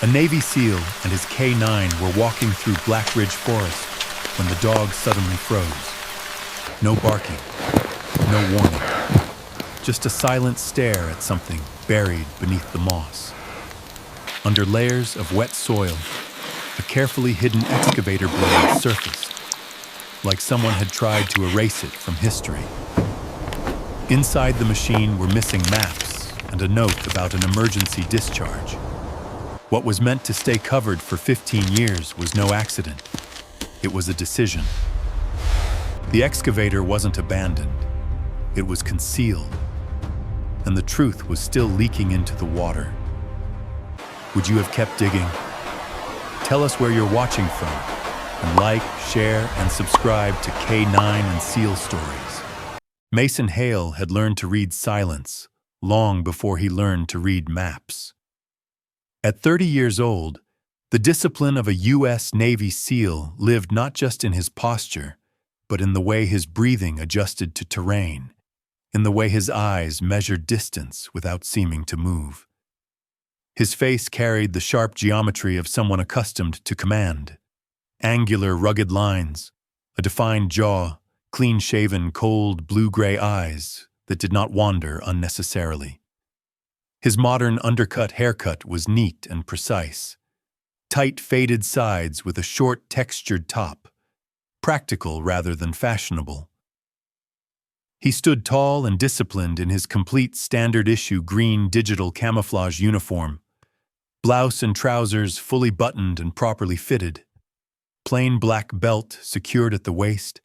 A Navy SEAL and his K9 were walking through Blackridge Forest when the dog suddenly froze. No barking, no warning, just a silent stare at something buried beneath the moss. Under layers of wet soil, a carefully hidden excavator blade surfaced, like someone had tried to erase it from history. Inside the machine were missing maps and a note about an emergency discharge. What was meant to stay covered for 15 years was no accident. It was a decision. The excavator wasn't abandoned. It was concealed. And the truth was still leaking into the water. Would you have kept digging? Tell us where you're watching from, and like, share, and subscribe to K9 and SEAL Stories. Mason Hale had learned to read silence long before he learned to read maps. At 30 years old, the discipline of a U.S. Navy SEAL lived not just in his posture, but in the way his breathing adjusted to terrain, in the way his eyes measured distance without seeming to move. His face carried the sharp geometry of someone accustomed to command. Angular, rugged lines, a defined jaw, clean-shaven, cold, blue-gray eyes that did not wander unnecessarily. His modern undercut haircut was neat and precise. Tight, faded sides with a short, textured top. Practical rather than fashionable. He stood tall and disciplined in his complete standard-issue green digital camouflage uniform. Blouse and trousers fully buttoned and properly fitted. Plain black belt secured at the waist.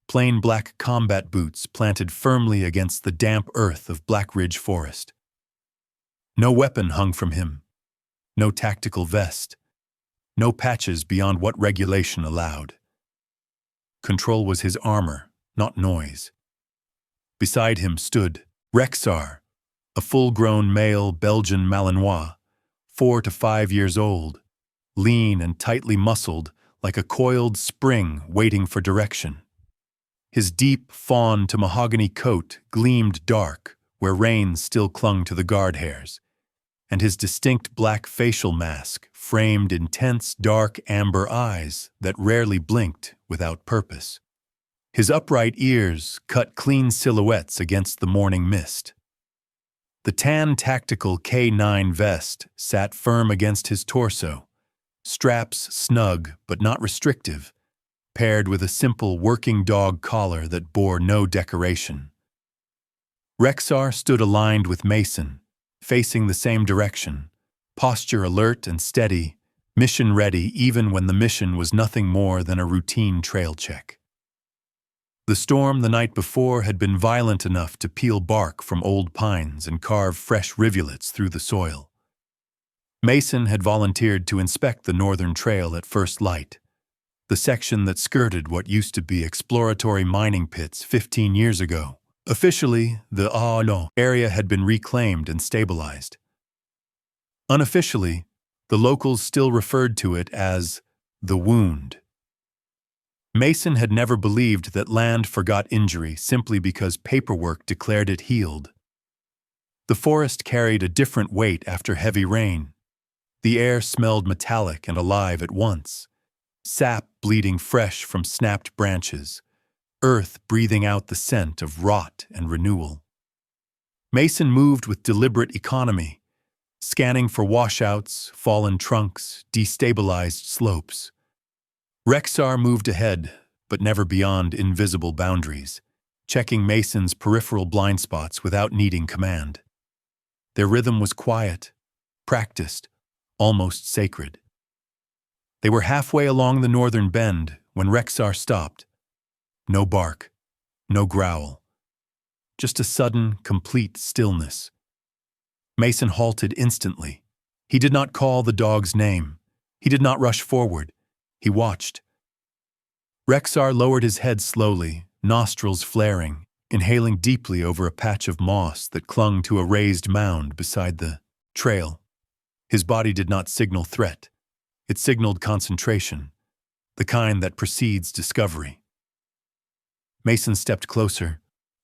Plain black combat boots planted firmly against the damp earth of Blackridge Forest. No weapon hung from him. No tactical vest. No patches beyond what regulation allowed. Control was his armor, not noise. Beside him stood Rexar, a full-grown male Belgian Malinois, 4 to 5 years old, lean and tightly muscled like a coiled spring waiting for direction. His deep fawn to mahogany coat gleamed dark where reins still clung to the guard hairs, and his distinct black facial mask framed intense dark amber eyes that rarely blinked without purpose. His upright ears cut clean silhouettes against the morning mist. The tan tactical K9 vest sat firm against his torso, straps snug but not restrictive, paired with a simple working dog collar that bore no decoration. Rexar stood aligned with Mason, facing the same direction, posture alert and steady, mission ready even when the mission was nothing more than a routine trail check. The storm the night before had been violent enough to peel bark from old pines and carve fresh rivulets through the soil. Mason had volunteered to inspect the northern trail at first light, the section that skirted what used to be exploratory mining pits 15 years ago. Officially, the area had been reclaimed and stabilized. Unofficially, the locals still referred to it as the wound. Mason had never believed that land forgot injury simply because paperwork declared it healed. The forest carried a different weight after heavy rain. The air smelled metallic and alive at once, sap bleeding fresh from snapped branches, earth breathing out the scent of rot and renewal. Mason moved with deliberate economy, scanning for washouts, fallen trunks, destabilized slopes. Rexar moved ahead, but never beyond invisible boundaries, checking Mason's peripheral blind spots without needing command. Their rhythm was quiet, practiced, almost sacred. They were halfway along the northern bend when Rexar stopped. No bark, no growl. Just a sudden, complete stillness. Mason halted instantly. He did not call the dog's name. He did not rush forward. He watched. Rexar lowered his head slowly, nostrils flaring, inhaling deeply over a patch of moss that clung to a raised mound beside the trail. His body did not signal threat. It signaled concentration, the kind that precedes discovery. Mason stepped closer,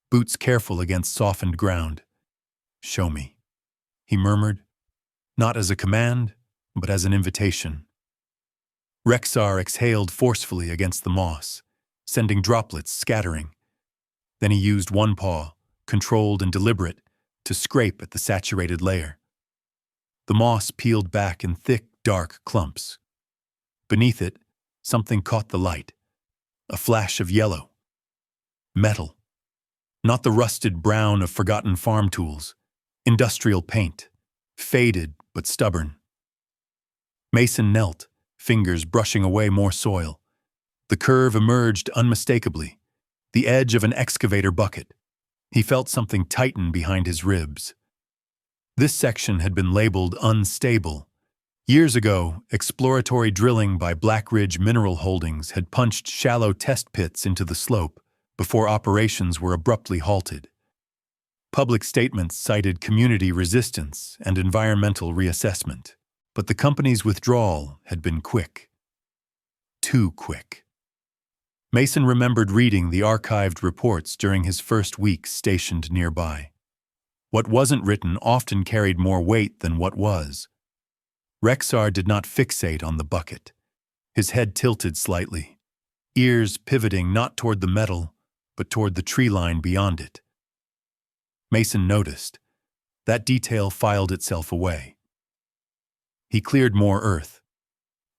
boots careful against softened ground. "Show me," he murmured, not as a command, but as an invitation. Rexar exhaled forcefully against the moss, sending droplets scattering. Then he used one paw, controlled and deliberate, to scrape at the saturated layer. The moss peeled back in thick, dark clumps. Beneath it, something caught the light. A flash of yellow. Metal. Not the rusted brown of forgotten farm tools. Industrial paint. Faded but stubborn. Mason knelt, fingers brushing away more soil. The curve emerged unmistakably. The edge of an excavator bucket. He felt something tighten behind his ribs. This section had been labeled unstable. Years ago, exploratory drilling by Blackridge Mineral Holdings had punched shallow test pits into the slope before operations were abruptly halted. Public statements cited community resistance and environmental reassessment, but the company's withdrawal had been quick. Too quick. Mason remembered reading the archived reports during his first weeks stationed nearby. What wasn't written often carried more weight than what was. Rexar did not fixate on the bucket. His head tilted slightly, ears pivoting not toward the metal, but toward the tree line beyond it. Mason noticed. That detail filed itself away. He cleared more earth.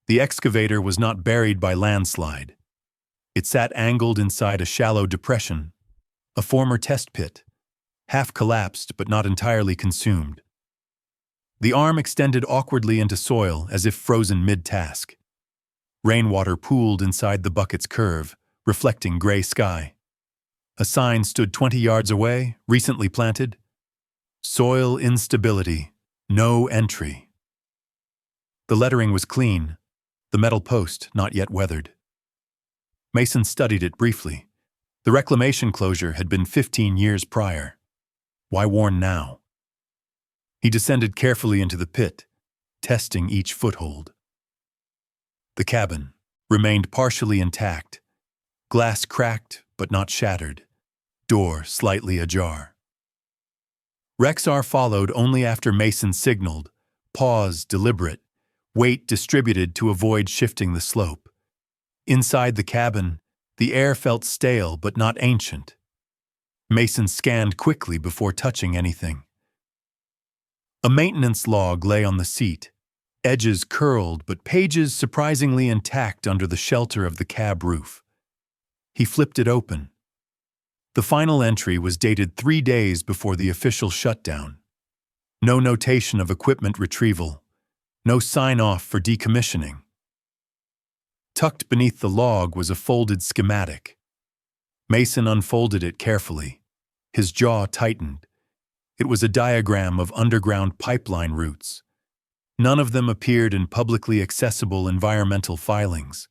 The excavator was not buried by landslide. It sat angled inside a shallow depression, a former test pit, half collapsed but not entirely consumed. The arm extended awkwardly into soil as if frozen mid-task. Rainwater pooled inside the bucket's curve, reflecting gray sky. A sign stood 20 yards away, recently planted. Soil instability, no entry. The lettering was clean, the metal post not yet weathered. Mason studied it briefly. The reclamation closure had been 15 years prior. Why warn now? He descended carefully into the pit, testing each foothold. The cabin remained partially intact, glass cracked but not shattered, door slightly ajar. Rexar followed only after Mason signaled, pause deliberate, weight distributed to avoid shifting the slope. Inside the cabin, the air felt stale but not ancient. Mason scanned quickly before touching anything. A maintenance log lay on the seat, edges curled but pages surprisingly intact under the shelter of the cab roof. He flipped it open. The final entry was dated 3 days before the official shutdown. No notation of equipment retrieval, no sign-off for decommissioning. Tucked beneath the log was a folded schematic. Mason unfolded it carefully. His jaw tightened. It was a diagram of underground pipeline routes. None of them appeared in publicly accessible environmental filings.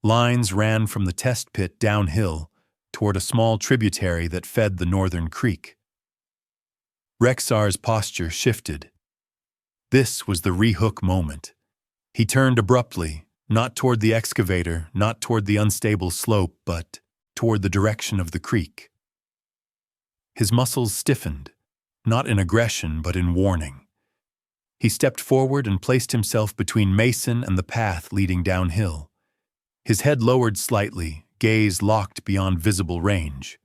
Lines ran from the test pit downhill toward a small tributary that fed the northern creek. Rexar's posture shifted. This was the rehook moment. He turned abruptly, not toward the excavator, not toward the unstable slope, but toward the direction of the creek. His muscles stiffened, not in aggression but in warning. He stepped forward and placed himself between Mason and the path leading downhill. His head lowered slightly, gaze locked beyond visible range.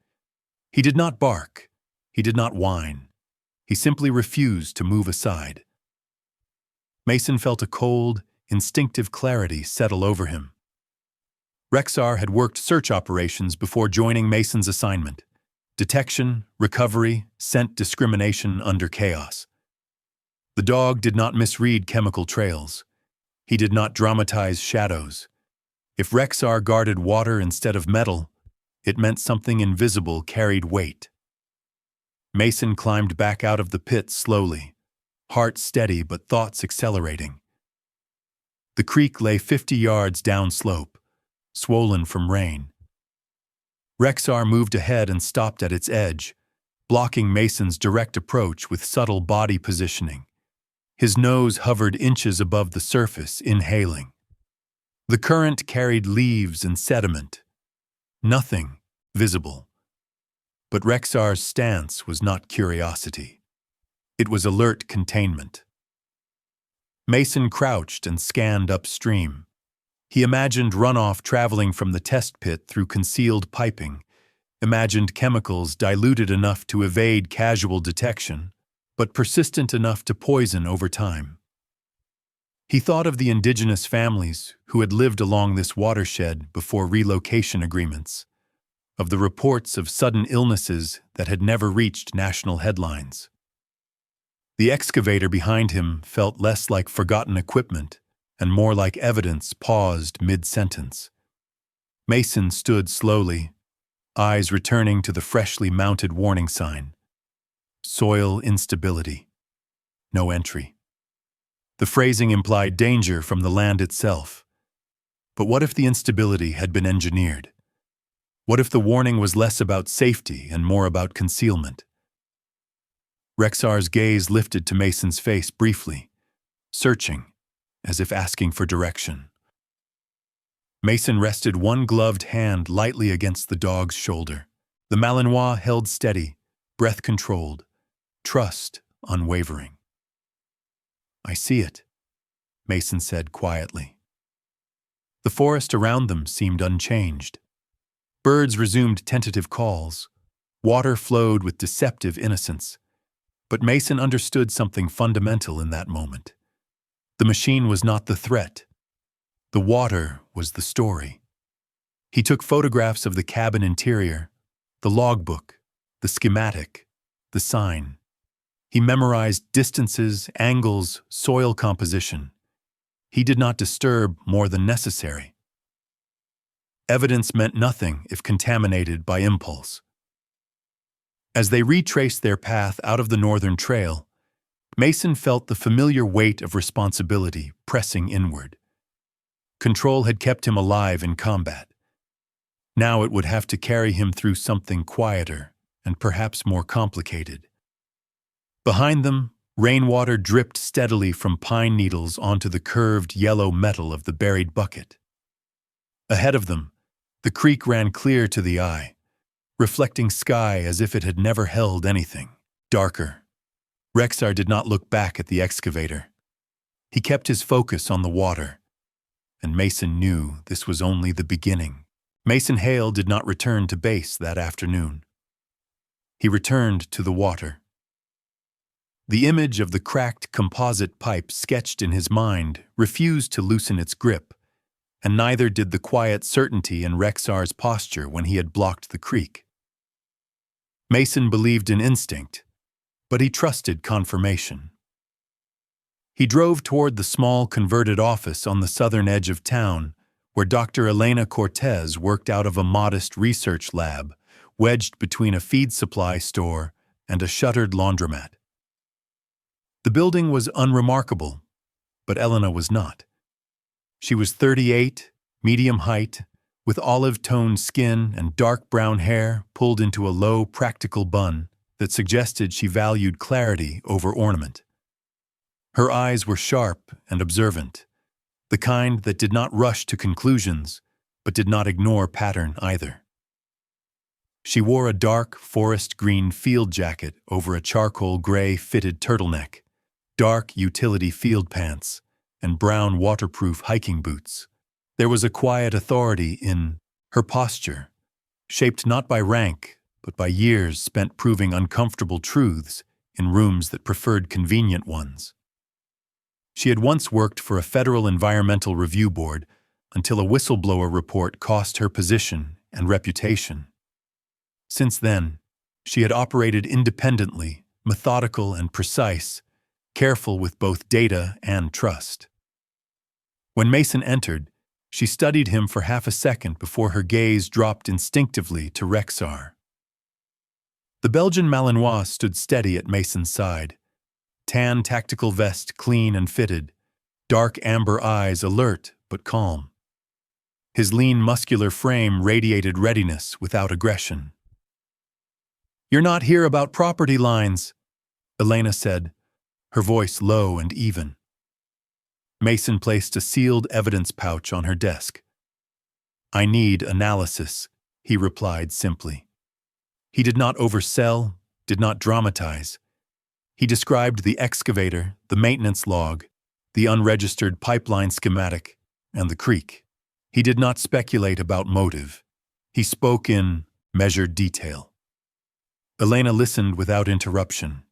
He did not bark. He did not whine. He simply refused to move aside. Mason felt a cold, instinctive clarity settle over him. Rexar had worked search operations before joining Mason's assignment. Detection, recovery, scent discrimination under chaos. The dog did not misread chemical trails. He did not dramatize shadows. If Rexar guarded water instead of metal, it meant something invisible carried weight. Mason climbed back out of the pit slowly, heart steady but thoughts accelerating. The creek lay 50 yards downslope, swollen from rain. Rexar moved ahead and stopped at its edge, blocking Mason's direct approach with subtle body positioning. His nose hovered inches above the surface, inhaling. The current carried leaves and sediment. Nothing visible. But Rexar's stance was not curiosity. It was alert containment. Mason crouched and scanned upstream. He imagined runoff traveling from the test pit through concealed piping, imagined chemicals diluted enough to evade casual detection, but persistent enough to poison over time. He thought of the indigenous families who had lived along this watershed before relocation agreements, of the reports of sudden illnesses that had never reached national headlines. The excavator behind him felt less like forgotten equipment and more like evidence paused mid-sentence. Mason stood slowly, eyes returning to the freshly mounted warning sign. Soil instability. No entry. The phrasing implied danger from the land itself. But what if the instability had been engineered? What if the warning was less about safety and more about concealment? Rexar's gaze lifted to Mason's face briefly, searching, as if asking for direction. Mason rested one gloved hand lightly against the dog's shoulder. The Malinois held steady, breath controlled, trust unwavering. "I see it," Mason said quietly. The forest around them seemed unchanged. Birds resumed tentative calls. Water flowed with deceptive innocence. But Mason understood something fundamental in that moment. The machine was not the threat. The water was the story. He took photographs of the cabin interior, the logbook, the schematic, the sign. He memorized distances, angles, soil composition. He did not disturb more than necessary. Evidence meant nothing if contaminated by impulse. As they retraced their path out of the northern trail, Mason felt the familiar weight of responsibility pressing inward. Control had kept him alive in combat. Now it would have to carry him through something quieter and perhaps more complicated. Behind them, rainwater dripped steadily from pine needles onto the curved yellow metal of the buried bucket. Ahead of them, the creek ran clear to the eye, reflecting sky as if it had never held anything. Darker. Rexar did not look back at the excavator. He kept his focus on the water, and Mason knew this was only the beginning. Mason Hale did not return to base that afternoon. He returned to the water. The image of the cracked composite pipe sketched in his mind refused to loosen its grip, and neither did the quiet certainty in Rexar's posture when he had blocked the creek. Mason believed in instinct, but he trusted confirmation. He drove toward the small converted office on the southern edge of town, where Dr. Elena Cortez worked out of a modest research lab, wedged between a feed supply store and a shuttered laundromat. The building was unremarkable, but Elena was not. She was 38, medium height, with olive-toned skin and dark brown hair pulled into a low, practical bun that suggested she valued clarity over ornament. Her eyes were sharp and observant, the kind that did not rush to conclusions, but did not ignore pattern either. She wore a dark, forest green field jacket over a charcoal gray fitted turtleneck, dark utility field pants, and brown waterproof hiking boots. There was a quiet authority in her posture, shaped not by rank, but by years spent proving uncomfortable truths in rooms that preferred convenient ones. She had once worked for a federal environmental review board until a whistleblower report cost her position and reputation. Since then, she had operated independently, methodical and precise, careful with both data and trust. When Mason entered, she studied him for half a second before her gaze dropped instinctively to Rexar. The Belgian Malinois stood steady at Mason's side, tan tactical vest clean and fitted, dark amber eyes alert but calm. His lean muscular frame radiated readiness without aggression. "You're not here about property lines," Elena said, her voice low and even. Mason placed a sealed evidence pouch on her desk. "I need analysis," he replied simply. He did not oversell, did not dramatize. He described the excavator, the maintenance log, the unregistered pipeline schematic, and the creek. He did not speculate about motive. He spoke in measured detail. Elena listened without interruption,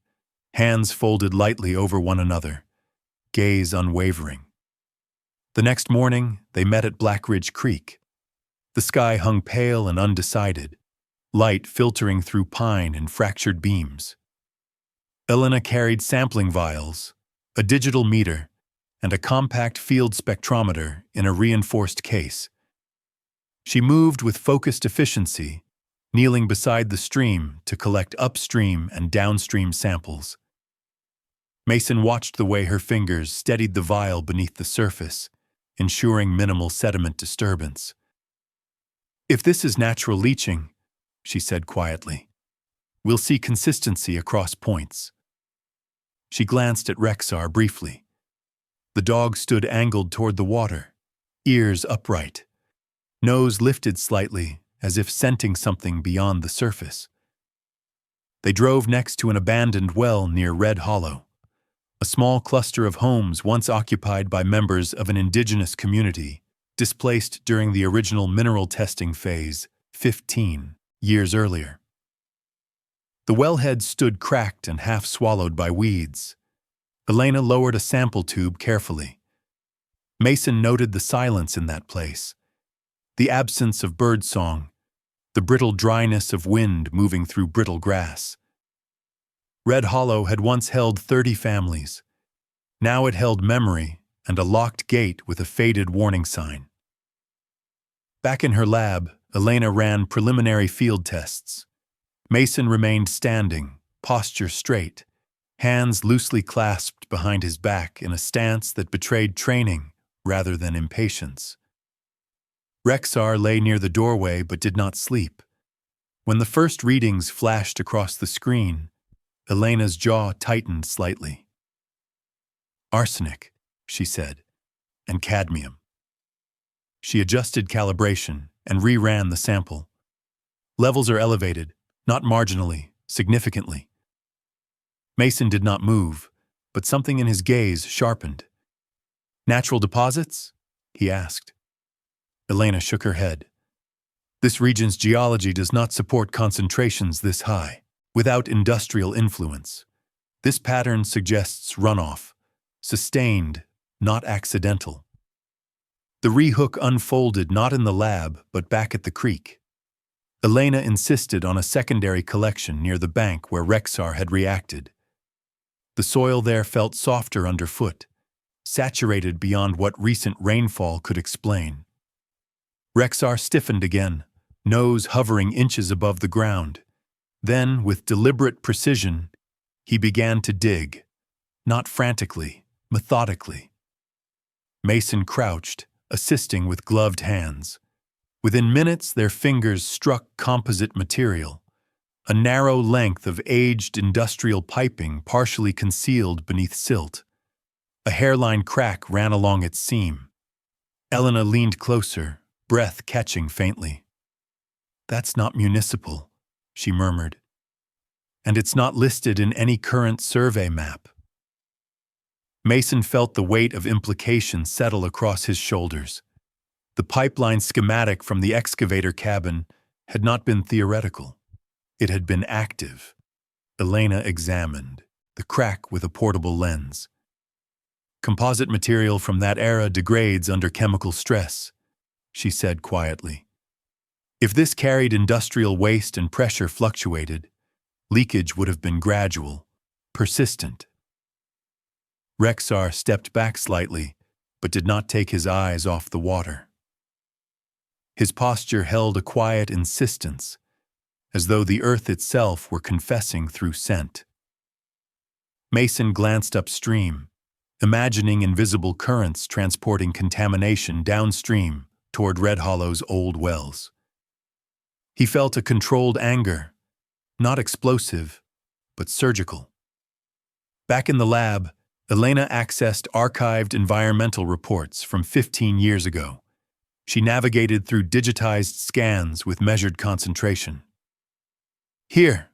hands folded lightly over one another, gaze unwavering. The next morning, they met at Blackridge Creek. The sky hung pale and undecided, light filtering through pine and fractured beams. Elena carried sampling vials, a digital meter, and a compact field spectrometer in a reinforced case. She moved with focused efficiency, kneeling beside the stream to collect upstream and downstream samples. Mason watched the way her fingers steadied the vial beneath the surface, ensuring minimal sediment disturbance. "If this is natural leaching," she said quietly, "we'll see consistency across points." She glanced at Rexar briefly. The dog stood angled toward the water, ears upright, nose lifted slightly as if scenting something beyond the surface. They drove next to an abandoned well near Red Hollow, a small cluster of homes once occupied by members of an indigenous community, displaced during the original mineral testing phase 15 years earlier. The wellhead stood cracked and half swallowed by weeds. Elena lowered a sample tube carefully. Mason noted the silence in that place, the absence of birdsong, the brittle dryness of wind moving through brittle grass. Red Hollow had once held 30 families. Now it held memory and a locked gate with a faded warning sign. Back in her lab, Elena ran preliminary field tests. Mason remained standing, posture straight, hands loosely clasped behind his back in a stance that betrayed training rather than impatience. Rexar lay near the doorway but did not sleep. When the first readings flashed across the screen, Elena's jaw tightened slightly. "Arsenic," she said, "and cadmium." She adjusted calibration and re-ran the sample. Levels are elevated, not marginally, significantly. Mason did not move, but something in his gaze sharpened. "Natural deposits?" he asked. Elena shook her head. "This region's geology does not support concentrations this high, without industrial influence. This pattern suggests runoff, sustained, not accidental." The rehook unfolded not in the lab, but back at the creek. Elena insisted on a secondary collection near the bank where Rexar had reacted. The soil there felt softer underfoot, saturated beyond what recent rainfall could explain. Rexar stiffened again, nose hovering inches above the ground. Then, with deliberate precision, he began to dig, not frantically, methodically. Mason crouched, assisting with gloved hands. Within minutes, their fingers struck composite material, a narrow length of aged industrial piping partially concealed beneath silt. A hairline crack ran along its seam. Elena leaned closer, breath catching faintly. "That's not municipal," she murmured. "And it's not listed in any current survey map." Mason felt the weight of implication settle across his shoulders. The pipeline schematic from the excavator cabin had not been theoretical. It had been active. Elena examined, the crack with a portable lens. "Composite material from that era degrades under chemical stress," she said quietly. "If this carried industrial waste and pressure fluctuated, leakage would have been gradual, persistent." Rexar stepped back slightly, but did not take his eyes off the water. His posture held a quiet insistence, as though the earth itself were confessing through scent. Mason glanced upstream, imagining invisible currents transporting contamination downstream toward Red Hollow's old wells. He felt a controlled anger, not explosive, but surgical. Back in the lab, Elena accessed archived environmental reports from 15 years ago. She navigated through digitized scans with measured concentration. "Here,"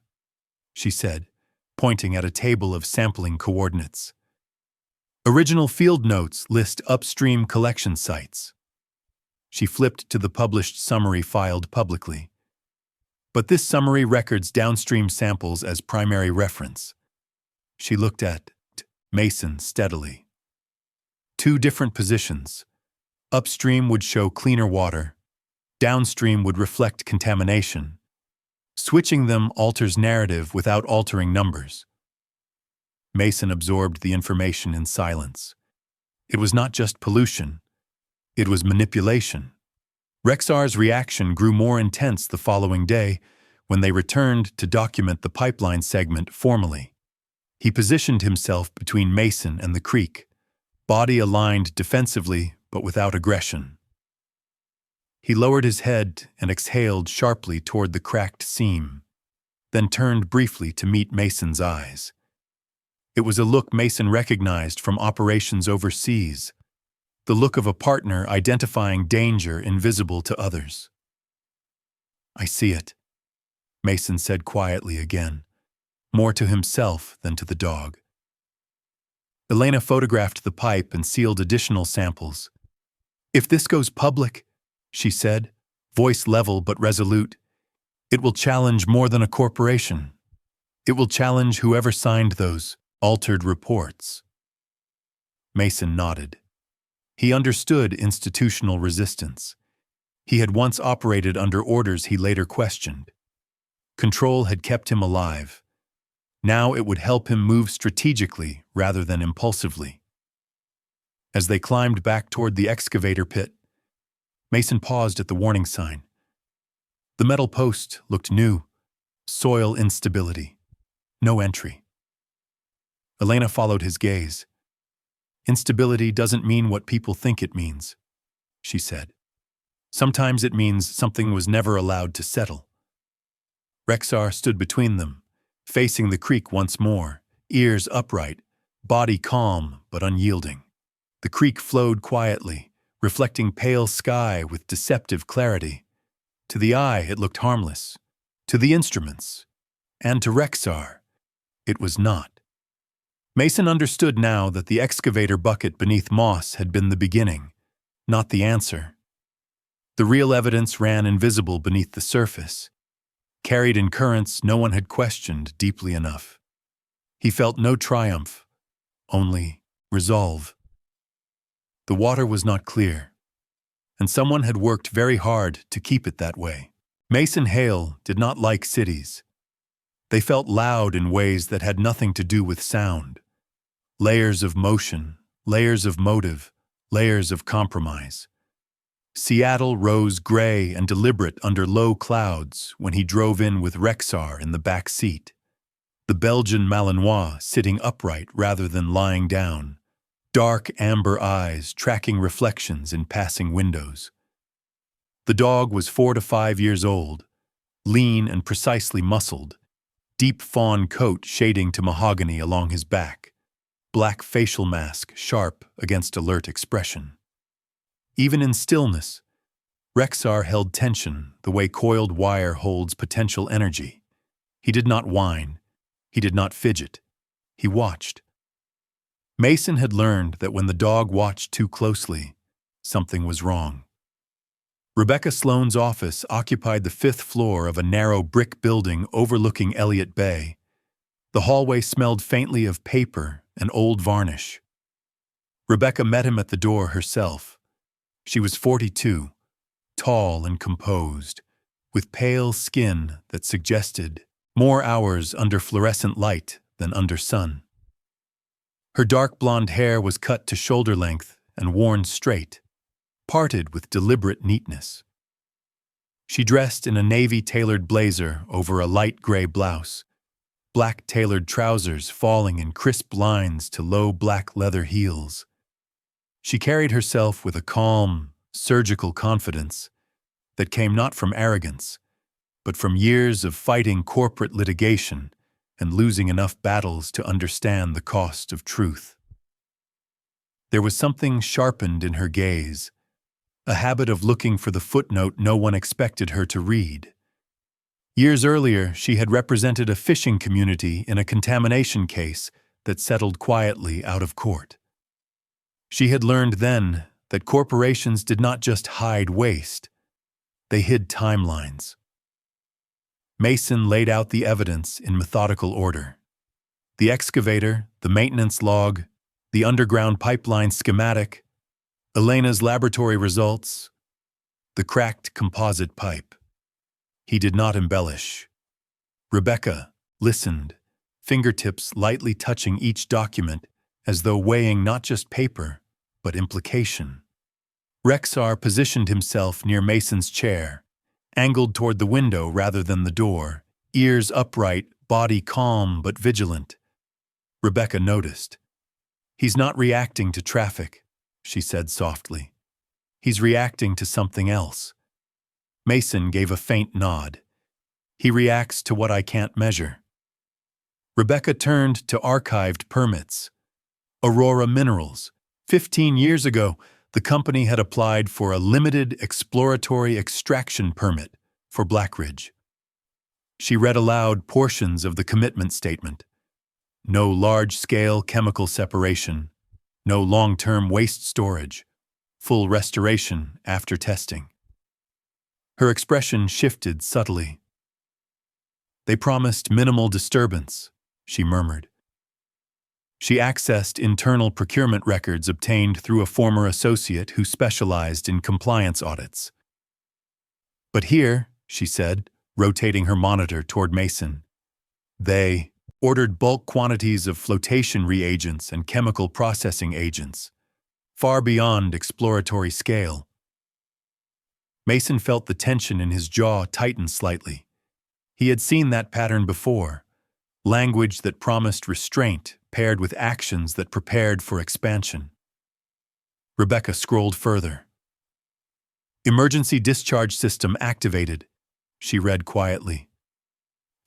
she said, pointing at a table of sampling coordinates. Original field notes list upstream collection sites. She flipped to the published summary filed publicly. But this summary records downstream samples as primary reference. She looked at Mason steadily. Two different positions. Upstream would show cleaner water. Downstream would reflect contamination. Switching them alters narrative without altering numbers. Mason absorbed the information in silence. It was not just pollution. It was manipulation. Rexar's reaction grew more intense the following day when they returned to document the pipeline segment formally. He positioned himself between Mason and the creek, body aligned defensively but without aggression. He lowered his head and exhaled sharply toward the cracked seam, then turned briefly to meet Mason's eyes. It was a look Mason recognized from operations overseas, the look of a partner identifying danger invisible to others. "I see it," Mason said quietly again, more to himself than to the dog. Elena photographed the pipe and sealed additional samples. "If this goes public," she said, voice level but resolute, "it will challenge more than a corporation. It will challenge whoever signed those altered reports." Mason nodded. He understood institutional resistance. He had once operated under orders he later questioned. Control had kept him alive. Now it would help him move strategically rather than impulsively. As they climbed back toward the excavator pit, Mason paused at the warning sign. The metal post looked new. Soil instability. No entry. Elena followed his gaze. "Instability doesn't mean what people think it means," she said. "Sometimes it means something was never allowed to settle." Rexar stood between them, facing the creek once more, ears upright, body calm but unyielding. The creek flowed quietly, reflecting pale sky with deceptive clarity. To the eye, it looked harmless. To the instruments, and to Rexar, it was not. Mason understood now that the excavator bucket beneath moss had been the beginning, not the answer. The real evidence ran invisible beneath the surface, carried in currents no one had questioned deeply enough. He felt no triumph, only resolve. The water was not clear, and someone had worked very hard to keep it that way. Mason Hale did not like cities. They felt loud in ways that had nothing to do with sound. Layers of motion, layers of motive, layers of compromise. Seattle rose gray and deliberate under low clouds when he drove in with Rexar in the back seat, the Belgian Malinois sitting upright rather than lying down, dark amber eyes tracking reflections in passing windows. The dog was 4 to 5 years old, lean and precisely muscled, deep fawn coat shading to mahogany along his back, black facial mask sharp against alert expression. Even in stillness, Rexar held tension the way coiled wire holds potential energy. He did not whine. He did not fidget. He watched. Mason had learned that when the dog watched too closely, something was wrong. Rebecca Sloane's office occupied the 5th floor of a narrow brick building overlooking Elliott Bay. The hallway smelled faintly of paper and old varnish. Rebecca met him at the door herself. She was 42, tall and composed, with pale skin that suggested more hours under fluorescent light than under sun. Her dark blonde hair was cut to shoulder length and worn straight, parted with deliberate neatness. She dressed in a navy-tailored blazer over a light gray blouse, black tailored trousers falling in crisp lines to low black leather heels. She carried herself with a calm, surgical confidence that came not from arrogance, but from years of fighting corporate litigation and losing enough battles to understand the cost of truth. There was something sharpened in her gaze, a habit of looking for the footnote no one expected her to read. Years earlier, she had represented a fishing community in a contamination case that settled quietly out of court. She had learned then that corporations did not just hide waste, they hid timelines. Mason laid out the evidence in methodical order. The excavator, the maintenance log, the underground pipeline schematic, Elena's laboratory results, the cracked composite pipe. He did not embellish. Rebecca listened, fingertips lightly touching each document as though weighing not just paper, but implication. Rexar positioned himself near Mason's chair, angled toward the window rather than the door, ears upright, body calm but vigilant. Rebecca noticed. "He's not reacting to traffic," she said softly. "He's reacting to something else." Mason gave a faint nod. "He reacts to what I can't measure." Rebecca turned to archived permits. Aurora Minerals. 15 years ago, the company had applied for a limited exploratory extraction permit for Blackridge. She read aloud portions of the commitment statement. No large-scale chemical separation, no long-term waste storage, full restoration after testing. Her expression shifted subtly. "They promised minimal disturbance," she murmured. She accessed internal procurement records obtained through a former associate who specialized in compliance audits. "But here," she said, rotating her monitor toward Mason, "they ordered bulk quantities of flotation reagents and chemical processing agents, far beyond exploratory scale." Mason felt the tension in his jaw tighten slightly. He had seen that pattern before, language that promised restraint paired with actions that prepared for expansion. Rebecca scrolled further. "Emergency discharge system activated," she read quietly.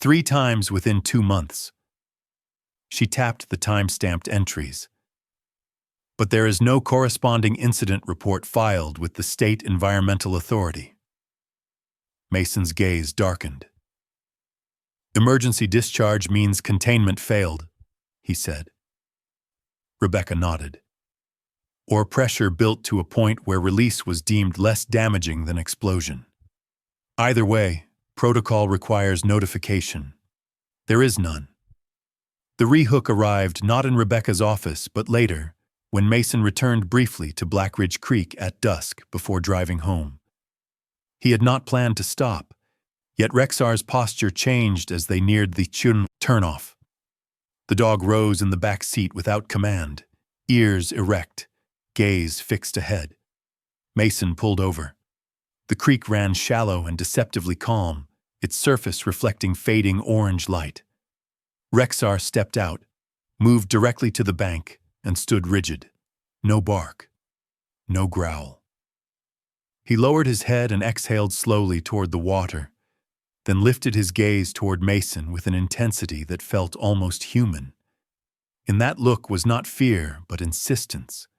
3 times within 2 months. She tapped the time-stamped entries. "But there is no corresponding incident report filed with the State Environmental Authority." Mason's gaze darkened. "Emergency discharge means containment failed," he said. Rebecca nodded. "Or pressure built to a point where release was deemed less damaging than explosion. Either way, protocol requires notification. There is none." The rehook arrived not in Rebecca's office, but later, when Mason returned briefly to Blackridge Creek at dusk before driving home. He had not planned to stop, yet Rexar's posture changed as they neared the Chun turnoff. The dog rose in the back seat without command, ears erect, gaze fixed ahead. Mason pulled over. The creek ran shallow and deceptively calm, its surface reflecting fading orange light. Rexar stepped out, moved directly to the bank, and stood rigid. No bark. No growl. He lowered his head and exhaled slowly toward the water, then lifted his gaze toward Mason with an intensity that felt almost human. In that look was not fear, but insistence.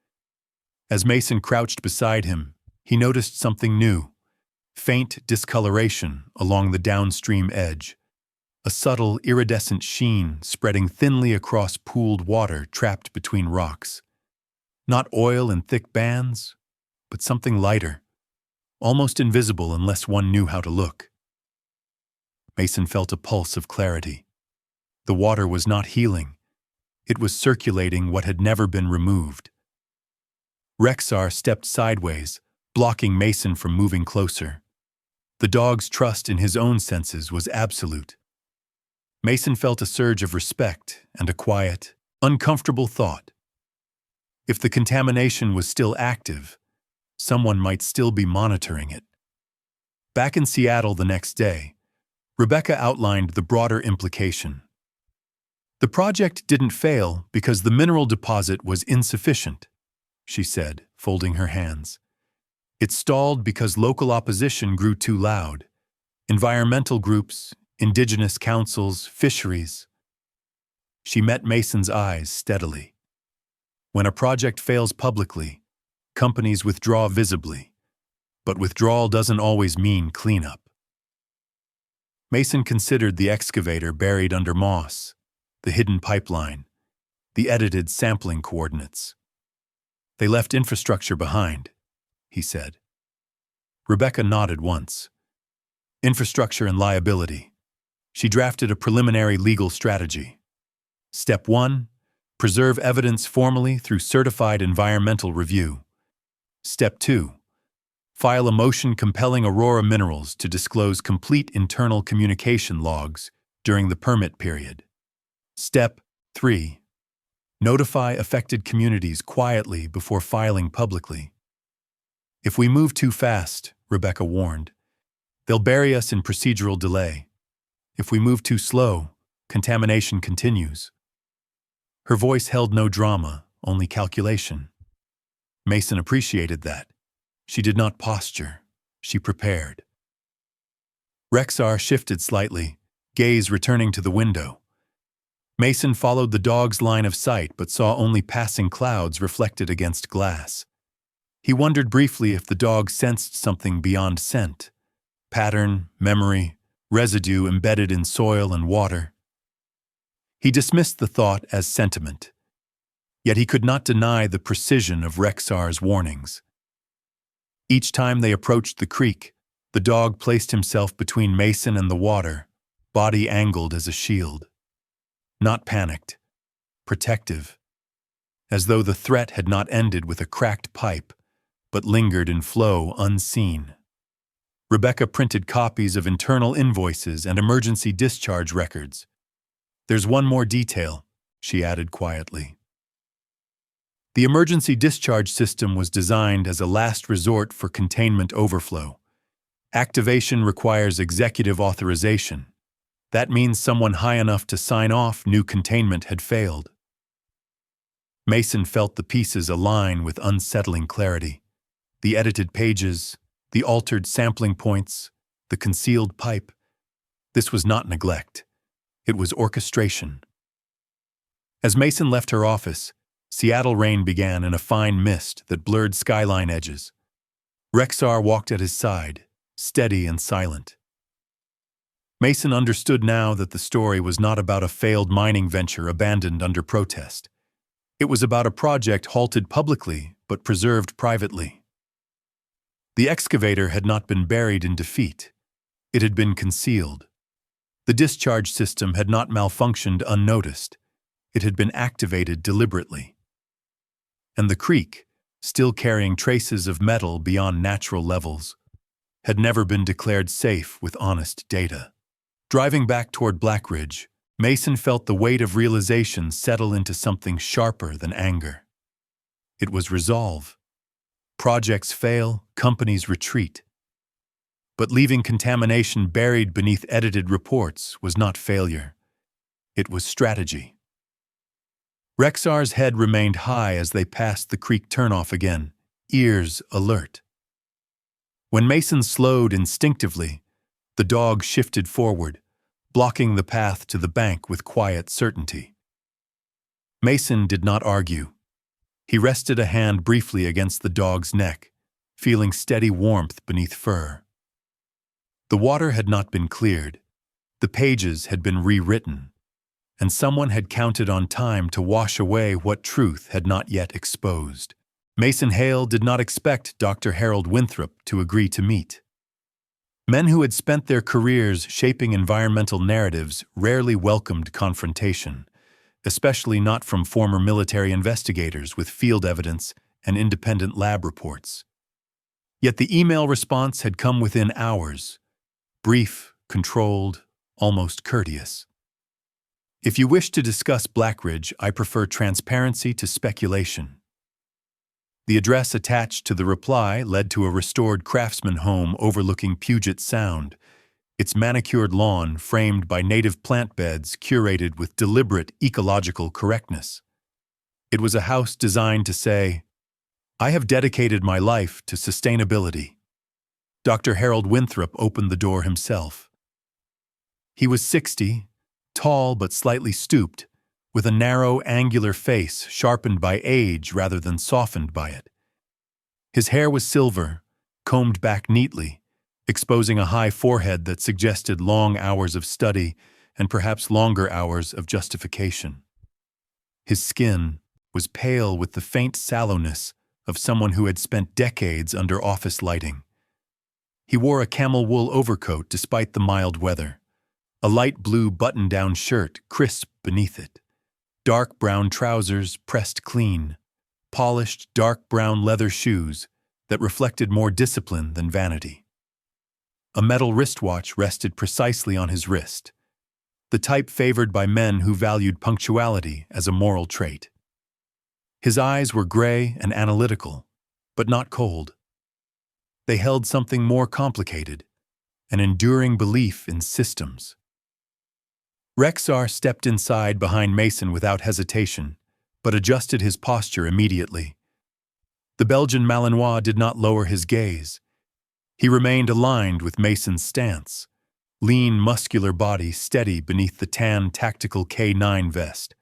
As Mason crouched beside him, he noticed something new. Faint discoloration along the downstream edge. A subtle, iridescent sheen spreading thinly across pooled water trapped between rocks. Not oil in thick bands, but something lighter, almost invisible unless one knew how to look. Mason felt a pulse of clarity. The water was not healing. It was circulating what had never been removed. Rexar stepped sideways, blocking Mason from moving closer. The dog's trust in his own senses was absolute. Mason felt a surge of respect and a quiet, uncomfortable thought. If the contamination was still active, someone might still be monitoring it. Back in Seattle the next day, Rebecca outlined the broader implication. The project didn't fail because the mineral deposit was insufficient, she said, folding her hands. It stalled because local opposition grew too loud. Environmental groups, indigenous councils, fisheries. She met Mason's eyes steadily. When a project fails publicly, companies withdraw visibly, but withdrawal doesn't always mean cleanup. Mason considered the excavator buried under moss, the hidden pipeline, the edited sampling coordinates. They left infrastructure behind, he said. Rebecca nodded once. Infrastructure and liability. She drafted a preliminary legal strategy. Step 1. Preserve evidence formally through certified environmental review. Step 2. File a motion compelling Aurora Minerals to disclose complete internal communication logs during the permit period. Step 3. Notify affected communities quietly before filing publicly. If we move too fast, Rebecca warned, they'll bury us in procedural delay. If we move too slow, contamination continues. Her voice held no drama, only calculation. Mason appreciated that. She did not posture. She prepared. Rexar shifted slightly, gaze returning to the window. Mason followed the dog's line of sight but saw only passing clouds reflected against glass. He wondered briefly if the dog sensed something beyond scent. Pattern, memory, residue embedded in soil and water. He dismissed the thought as sentiment. Yet he could not deny the precision of Rexar's warnings. Each time they approached the creek, the dog placed himself between Mason and the water, body angled as a shield. Not panicked, protective, as though the threat had not ended with a cracked pipe, but lingered in flow unseen. Rebecca printed copies of internal invoices and emergency discharge records. There's one more detail, she added quietly. The emergency discharge system was designed as a last resort for containment overflow. Activation requires executive authorization. That means someone high enough to sign off new containment had failed. Mason felt the pieces align with unsettling clarity. The edited pages, the altered sampling points, the concealed pipe. This was not neglect. It was orchestration. As Mason left her office, Seattle rain began in a fine mist that blurred skyline edges. Rexar walked at his side, steady and silent. Mason understood now that the story was not about a failed mining venture abandoned under protest. It was about a project halted publicly but preserved privately. The excavator had not been buried in defeat. It had been concealed. The discharge system had not malfunctioned unnoticed. It had been activated deliberately. And the creek, still carrying traces of metal beyond natural levels, had never been declared safe with honest data. Driving back toward Blackridge, Mason felt the weight of realization settle into something sharper than anger. It was resolve. Projects fail, companies retreat. But leaving contamination buried beneath edited reports was not failure. It was strategy. Rexar's head remained high as they passed the creek turnoff again, ears alert. When Mason slowed instinctively, the dog shifted forward, blocking the path to the bank with quiet certainty. Mason did not argue. He rested a hand briefly against the dog's neck, feeling steady warmth beneath fur. The water had not been cleared. The pages had been rewritten, and someone had counted on time to wash away what truth had not yet exposed. Mason Hale did not expect Dr. Harold Winthrop to agree to meet. Men who had spent their careers shaping environmental narratives rarely welcomed confrontation, especially not from former military investigators with field evidence and independent lab reports. Yet the email response had come within hours, brief, controlled, almost courteous. If you wish to discuss Blackridge, I prefer transparency to speculation. The address attached to the reply led to a restored craftsman home overlooking Puget Sound, its manicured lawn framed by native plant beds curated with deliberate ecological correctness. It was a house designed to say, "I have dedicated my life to sustainability." Dr. Harold Winthrop opened the door himself. He was 60, tall but slightly stooped, with a narrow, angular face sharpened by age rather than softened by it. His hair was silver, combed back neatly, exposing a high forehead that suggested long hours of study and perhaps longer hours of justification. His skin was pale with the faint sallowness of someone who had spent decades under office lighting. He wore a camel wool overcoat despite the mild weather, a light blue button-down shirt crisp beneath it, dark brown trousers pressed clean, polished dark brown leather shoes that reflected more discipline than vanity. A metal wristwatch rested precisely on his wrist, the type favored by men who valued punctuality as a moral trait. His eyes were gray and analytical, but not cold. They held something more complicated, an enduring belief in systems. Rexar stepped inside behind Mason without hesitation, but adjusted his posture immediately. The Belgian Malinois did not lower his gaze. He remained aligned with Mason's stance, lean, muscular body steady beneath the tan tactical K9 vest,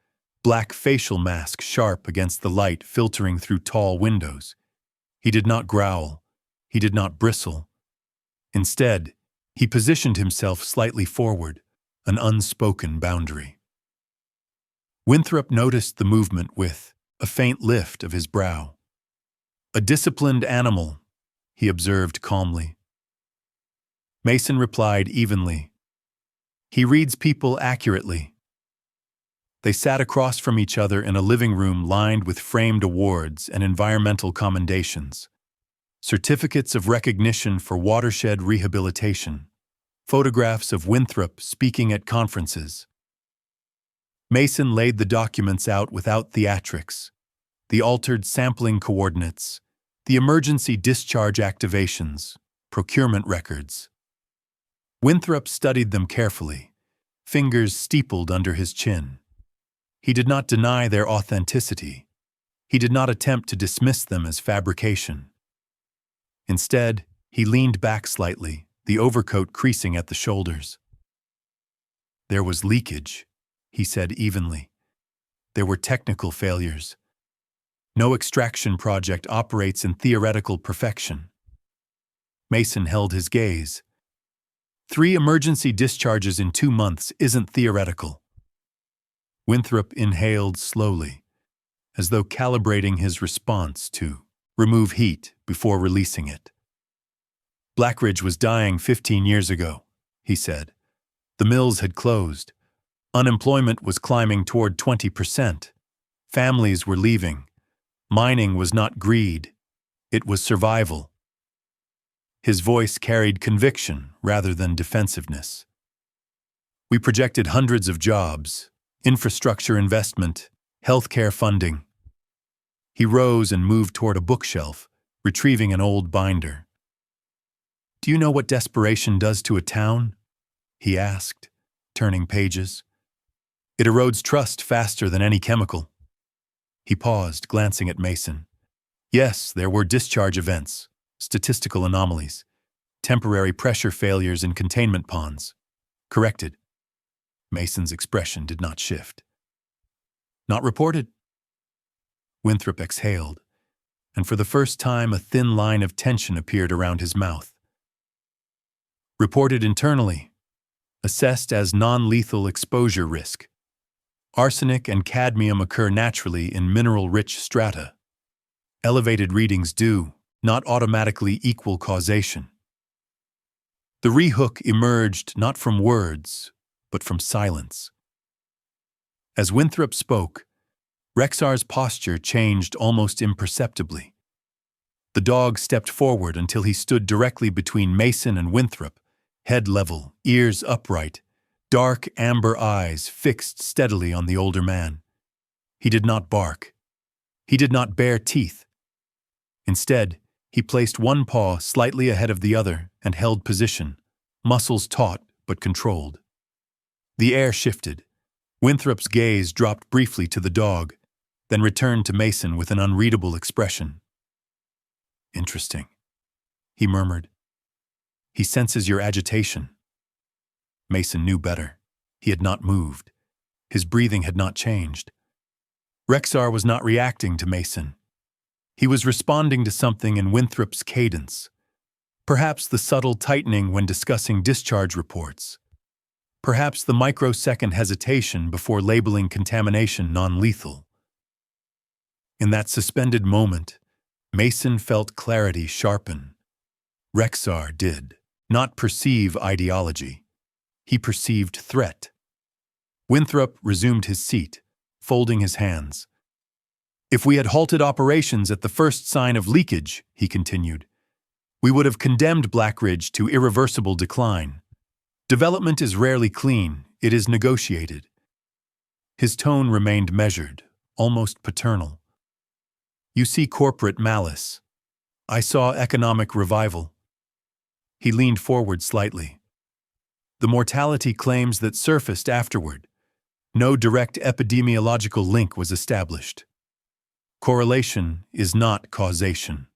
black facial mask sharp against the light filtering through tall windows. He did not growl. He did not bristle. Instead, he positioned himself slightly forward, an unspoken boundary. Winthrop noticed the movement with a faint lift of his brow. "A disciplined animal," he observed calmly. Mason replied evenly, "He reads people accurately." They sat across from each other in a living room lined with framed awards and environmental commendations, certificates of recognition for watershed rehabilitation, photographs of Winthrop speaking at conferences. Mason laid the documents out without theatrics, the altered sampling coordinates, the emergency discharge activations, procurement records. Winthrop studied them carefully, fingers steepled under his chin. He did not deny their authenticity. He did not attempt to dismiss them as fabrication. Instead, he leaned back slightly, the overcoat creasing at the shoulders. "There was leakage," he said evenly. "There were technical failures. No extraction project operates in theoretical perfection." Mason held his gaze. 3 emergency discharges in 2 months isn't theoretical. Winthrop inhaled slowly, as though calibrating his response to remove heat before releasing it. "Blackridge was dying 15 years ago," he said. "The mills had closed. Unemployment was climbing toward 20%. Families were leaving. Mining was not greed. It was survival." His voice carried conviction rather than defensiveness. "We projected hundreds of jobs, infrastructure investment, healthcare funding." He rose and moved toward a bookshelf, retrieving an old binder. "Do you know what desperation does to a town?" he asked, turning pages. "It erodes trust faster than any chemical." He paused, glancing at Mason. "Yes, there were discharge events, statistical anomalies, temporary pressure failures in containment ponds. Corrected." Mason's expression did not shift. "Not reported?" Winthrop exhaled, and for the first time a thin line of tension appeared around his mouth. "Reported internally. Assessed as non-lethal exposure risk. Arsenic and cadmium occur naturally in mineral-rich strata. Elevated readings do not automatically equal causation." The rehook emerged not from words, but from silence. As Winthrop spoke, Rexar's posture changed almost imperceptibly. The dog stepped forward until he stood directly between Mason and Winthrop, head level, ears upright, dark amber eyes fixed steadily on the older man. He did not bark. He did not bare teeth. Instead, he placed one paw slightly ahead of the other and held position, muscles taut but controlled. The air shifted. Winthrop's gaze dropped briefly to the dog, then returned to Mason with an unreadable expression. "Interesting," he murmured. "He senses your agitation." Mason knew better. He had not moved. His breathing had not changed. Rexar was not reacting to Mason. He was responding to something in Winthrop's cadence. Perhaps the subtle tightening when discussing discharge reports. Perhaps the microsecond hesitation before labeling contamination non-lethal. In that suspended moment, Mason felt clarity sharpen. Rexar did not perceive ideology. He perceived threat. Winthrop resumed his seat, folding his hands. If we had halted operations at the first sign of leakage, he continued, we would have condemned Blackridge to irreversible decline. Development is rarely clean, it is negotiated. His tone remained measured, almost paternal. You see corporate malice. I saw economic revival. He leaned forward slightly. The mortality claims that surfaced afterward. No direct epidemiological link was established. Correlation is not causation.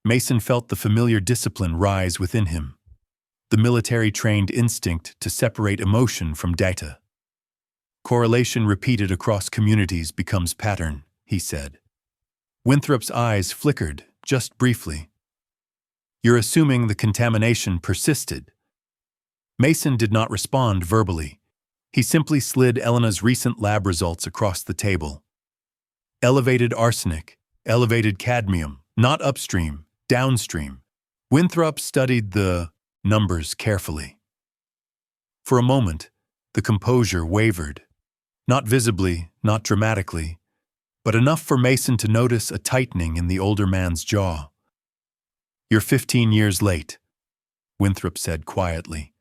Mason felt the familiar discipline rise within him, the military-trained instinct to separate emotion from data. Correlation repeated across communities becomes pattern, he said. Winthrop's eyes flickered, just briefly. You're assuming the contamination persisted. Mason did not respond verbally. He simply slid Elena's recent lab results across the table. Elevated arsenic, elevated cadmium, not upstream, downstream. Winthrop studied the numbers carefully. For a moment, the composure wavered. Not visibly, not dramatically, but enough for Mason to notice a tightening in the older man's jaw. You're 15 years late, Winthrop said quietly.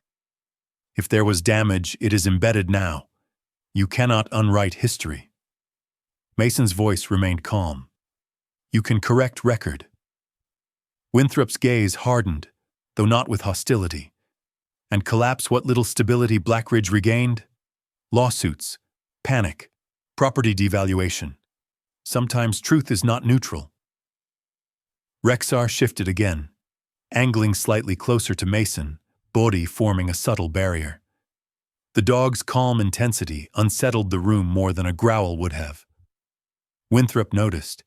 If there was damage, it is embedded now. You cannot unwrite history. Mason's voice remained calm. You can correct record. Winthrop's gaze hardened, though not with hostility. And collapse what little stability Blackridge regained? Lawsuits, panic, property devaluation. Sometimes truth is not neutral. Rexar shifted again, angling slightly closer to Mason, body forming a subtle barrier. The dog's calm intensity unsettled the room more than a growl would have. Winthrop noticed,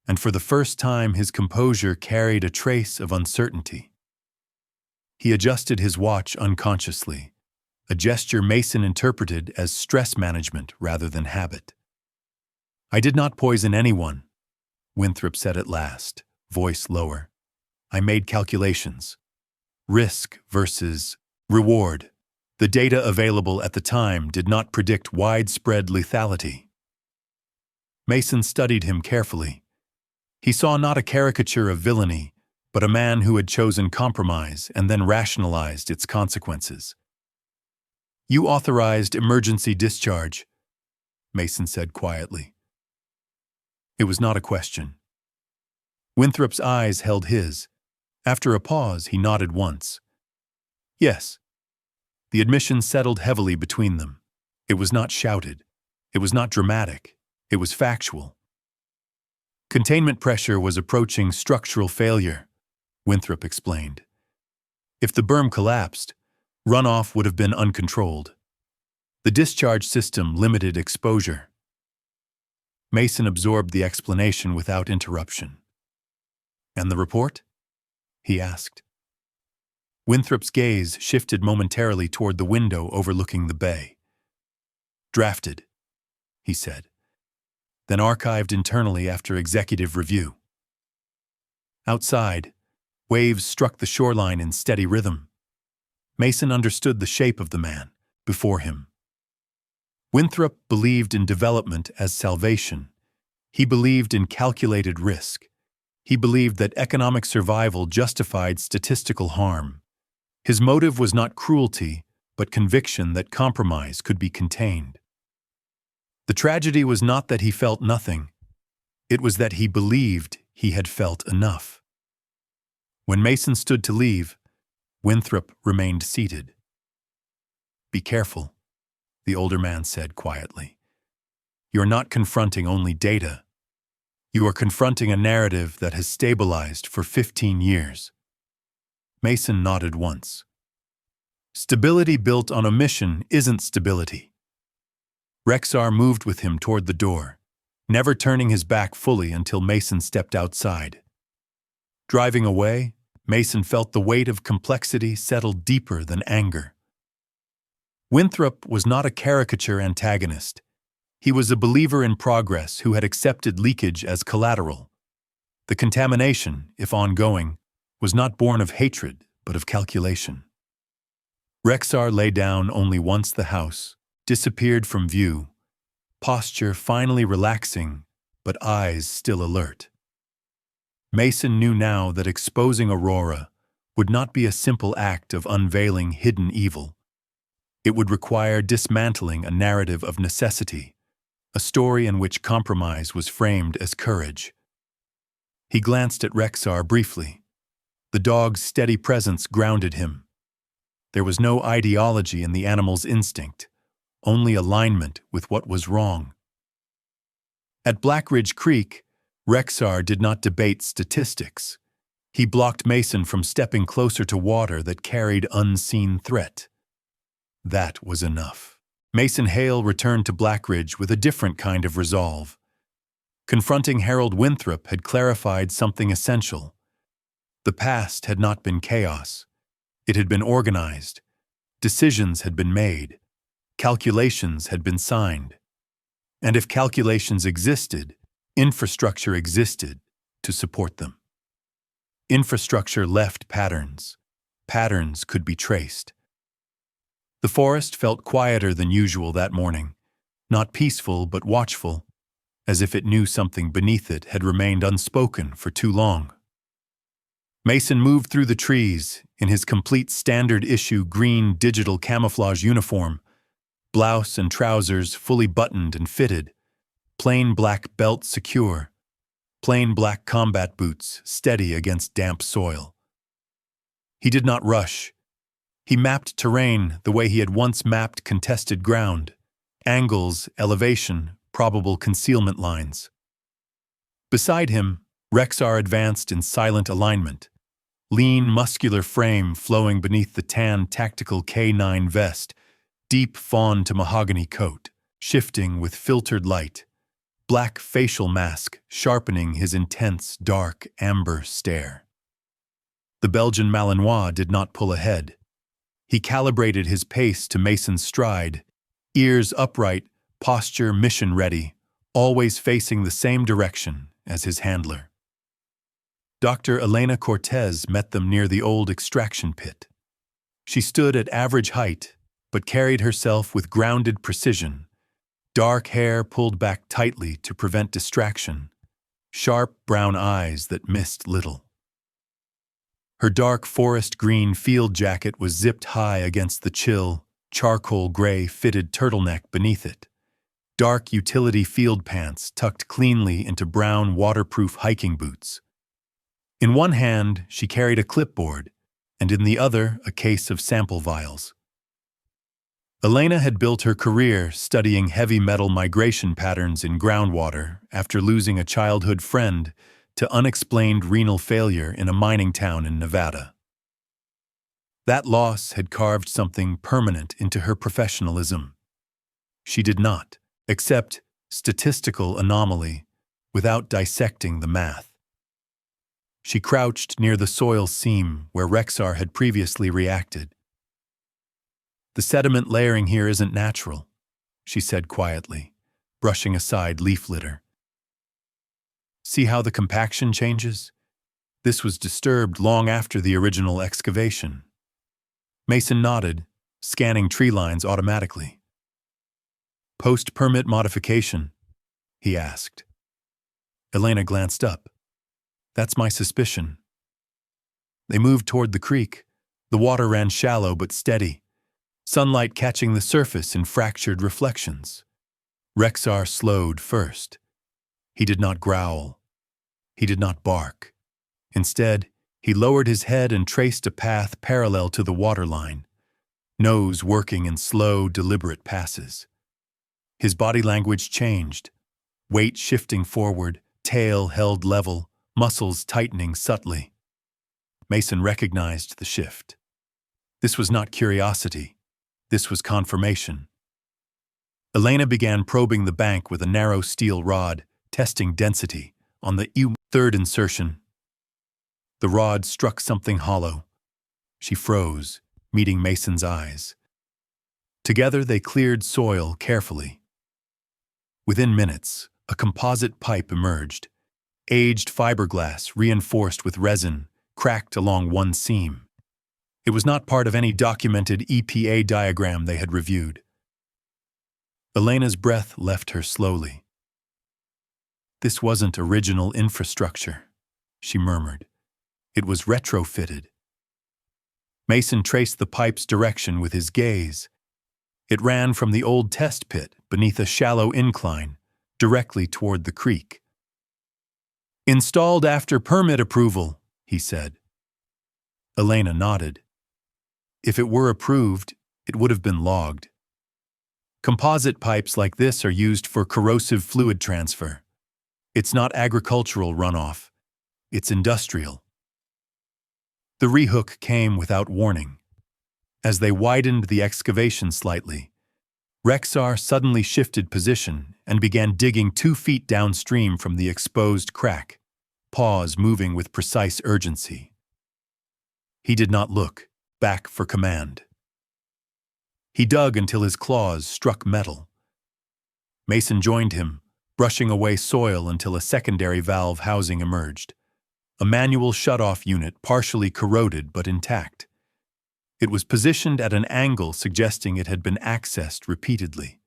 and for the first time his composure carried a trace of uncertainty. He adjusted his watch unconsciously, a gesture Mason interpreted as stress management rather than habit. I did not poison anyone, Winthrop said at last, voice lower. I made calculations. Risk versus reward. The data available at the time did not predict widespread lethality. Mason studied him carefully. He saw not a caricature of villainy, but a man who had chosen compromise and then rationalized its consequences. You authorized emergency discharge, Mason said quietly. It was not a question. Winthrop's eyes held his. After a pause, he nodded once. Yes. The admission settled heavily between them. It was not shouted. It was not dramatic. It was factual. Containment pressure was approaching structural failure, Winthrop explained. If the berm collapsed, runoff would have been uncontrolled. The discharge system limited exposure. Mason absorbed the explanation without interruption. And the report? He asked. Winthrop's gaze shifted momentarily toward the window overlooking the bay. Drafted, he said, then archived internally after executive review. Outside, waves struck the shoreline in steady rhythm. Mason understood the shape of the man before him. Winthrop believed in development as salvation. He believed in calculated risk. He believed that economic survival justified statistical harm. His motive was not cruelty, but conviction that compromise could be contained. The tragedy was not that he felt nothing. It was that he believed he had felt enough. When Mason stood to leave, Winthrop remained seated. Be careful, the older man said quietly. You're not confronting only data. You are confronting a narrative that has stabilized for 15 years. Mason nodded once. Stability built on omission isn't stability. Rexar moved with him toward the door, never turning his back fully until Mason stepped outside. Driving away, Mason felt the weight of complexity settle deeper than anger. Winthrop was not a caricature antagonist. He was a believer in progress who had accepted leakage as collateral. The contamination, if ongoing, was not born of hatred, but of calculation. Rexar lay down only once the house, disappeared from view, posture finally relaxing, but eyes still alert. Mason knew now that exposing Aurora would not be a simple act of unveiling hidden evil. It would require dismantling a narrative of necessity, a story in which compromise was framed as courage. He glanced at Rexar briefly. The dog's steady presence grounded him. There was no ideology in the animal's instinct, only alignment with what was wrong. At Blackridge Creek, Rexar did not debate statistics. He blocked Mason from stepping closer to water that carried unseen threat. That was enough. Mason Hale returned to Blackridge with a different kind of resolve. Confronting Harold Winthrop had clarified something essential. The past had not been chaos. It had been organized. Decisions had been made. Calculations had been signed. And if calculations existed, infrastructure existed to support them. Infrastructure left patterns. Patterns could be traced. The forest felt quieter than usual that morning, not peaceful but watchful, as if it knew something beneath it had remained unspoken for too long. Mason moved through the trees in his complete standard-issue green digital camouflage uniform, blouse and trousers fully buttoned and fitted, plain black belt secure, plain black combat boots steady against damp soil. He did not rush. He mapped terrain the way he had once mapped contested ground, angles, elevation, probable concealment lines. Beside him, Rexar advanced in silent alignment, lean, muscular frame flowing beneath the tan tactical K9 vest, deep fawn to mahogany coat, shifting with filtered light, black facial mask sharpening his intense, dark, amber stare. The Belgian Malinois did not pull ahead. He calibrated his pace to Mason's stride, ears upright, posture mission-ready, always facing the same direction as his handler. Dr. Elena Cortez met them near the old extraction pit. She stood at average height, but carried herself with grounded precision, dark hair pulled back tightly to prevent distraction, sharp brown eyes that missed little. Her dark forest green field jacket was zipped high against the chill, charcoal gray fitted turtleneck beneath it. Dark utility field pants tucked cleanly into brown waterproof hiking boots. In one hand, she carried a clipboard, and in the other, a case of sample vials. Elena had built her career studying heavy metal migration patterns in groundwater after losing a childhood friend to unexplained renal failure in a mining town in Nevada. That loss had carved something permanent into her professionalism. She did not accept statistical anomaly without dissecting the math. She crouched near the soil seam where Rexar had previously reacted. "The sediment layering here isn't natural," she said quietly, brushing aside leaf litter. "See how the compaction changes? This was disturbed long after the original excavation." Mason nodded, scanning tree lines automatically. "Post-permit modification?" he asked. Elena glanced up. "That's my suspicion." They moved toward the creek. The water ran shallow but steady, sunlight catching the surface in fractured reflections. Rexar slowed first. He did not growl. He did not bark. Instead, he lowered his head and traced a path parallel to the waterline, nose working in slow, deliberate passes. His body language changed, weight shifting forward, tail held level, muscles tightening subtly. Mason recognized the shift. This was not curiosity. This was confirmation. Elena began probing the bank with a narrow steel rod, testing density on the third insertion. The rod struck something hollow. She froze, meeting Mason's eyes. Together they cleared soil carefully. Within minutes, a composite pipe emerged, aged fiberglass reinforced with resin, cracked along one seam. It was not part of any documented EPA diagram they had reviewed. Elena's breath left her slowly. This wasn't original infrastructure, she murmured. It was retrofitted. Mason traced the pipe's direction with his gaze. It ran from the old test pit beneath a shallow incline, directly toward the creek. "Installed after permit approval," he said. Elena nodded. If it were approved, it would have been logged. Composite pipes like this are used for corrosive fluid transfer. It's not agricultural runoff. It's industrial. The rehook came without warning. As they widened the excavation slightly, Rexar suddenly shifted position and began digging 2 feet downstream from the exposed crack, paws moving with precise urgency. He did not look back for command. He dug until his claws struck metal. Mason joined him, brushing away soil until a secondary valve housing emerged. A manual shutoff unit partially corroded but intact. It was positioned at an angle suggesting it had been accessed repeatedly.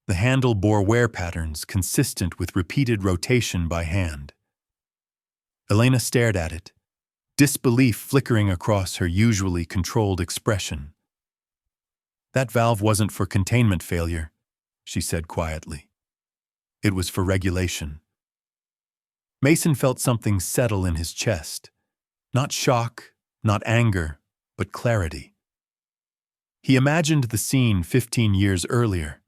The handle bore wear patterns consistent with repeated rotation by hand. Elena stared at it, disbelief flickering across her usually controlled expression. "That valve wasn't for containment failure," she said quietly. "It was for regulation." Mason felt something settle in his chest. Not shock, not anger, but clarity. He imagined the scene 15 years earlier.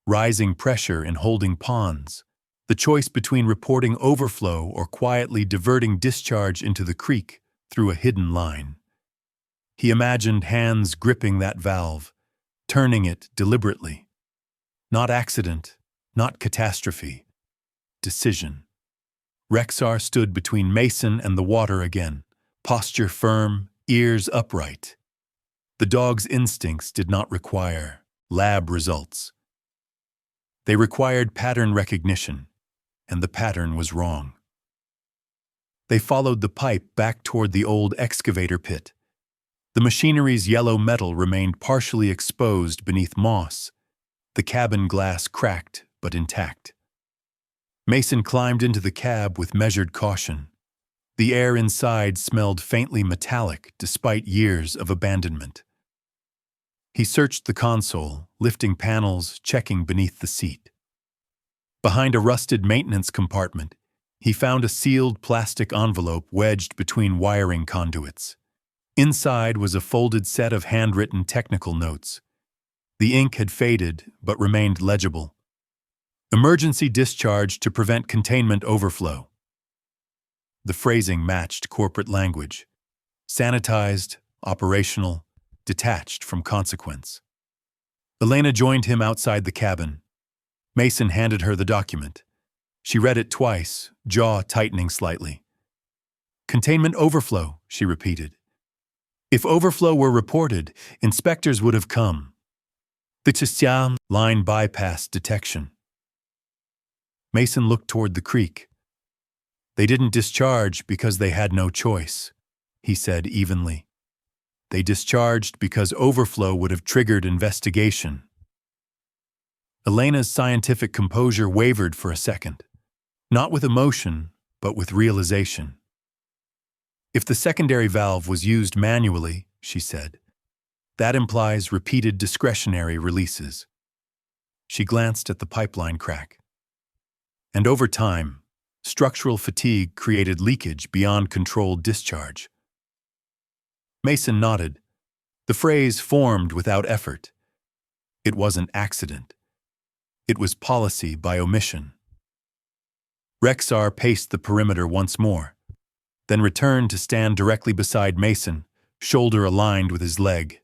Rising pressure in holding ponds, the choice between reporting overflow or quietly diverting discharge into the creek through a hidden line. He imagined hands gripping that valve, turning it deliberately. Not accident, not catastrophe. Decision. Rexar stood between Mason and the water again, posture firm, ears upright. The dog's instincts did not require lab results. They required pattern recognition, and the pattern was wrong. They followed the pipe back toward the old excavator pit. The machinery's yellow metal remained partially exposed beneath moss, the cabin glass cracked but intact. Mason climbed into the cab with measured caution. The air inside smelled faintly metallic despite years of abandonment. He searched the console, lifting panels, checking beneath the seat. Behind a rusted maintenance compartment, he found a sealed plastic envelope wedged between wiring conduits. Inside was a folded set of handwritten technical notes. The ink had faded but remained legible. Emergency discharge to prevent containment overflow. The phrasing matched corporate language. Sanitized, operational, detached from consequence. Elena joined him outside the cabin. Mason handed her the document. She read it twice, jaw tightening slightly. "Containment overflow," she repeated. "If overflow were reported, inspectors would have come. The Tsyam line bypass detection." Mason looked toward the creek. "They didn't discharge because they had no choice," he said evenly. "They discharged because overflow would have triggered investigation." Elena's scientific composure wavered for a second, not with emotion, but with realization. "If the secondary valve was used manually," she said, "that implies repeated discretionary releases." She glanced at the pipeline crack. And over time, structural fatigue created leakage beyond controlled discharge. Mason nodded. The phrase formed without effort. It wasn't accident. It was policy by omission. Rexar paced the perimeter once more, then returned to stand directly beside Mason, shoulder aligned with his leg.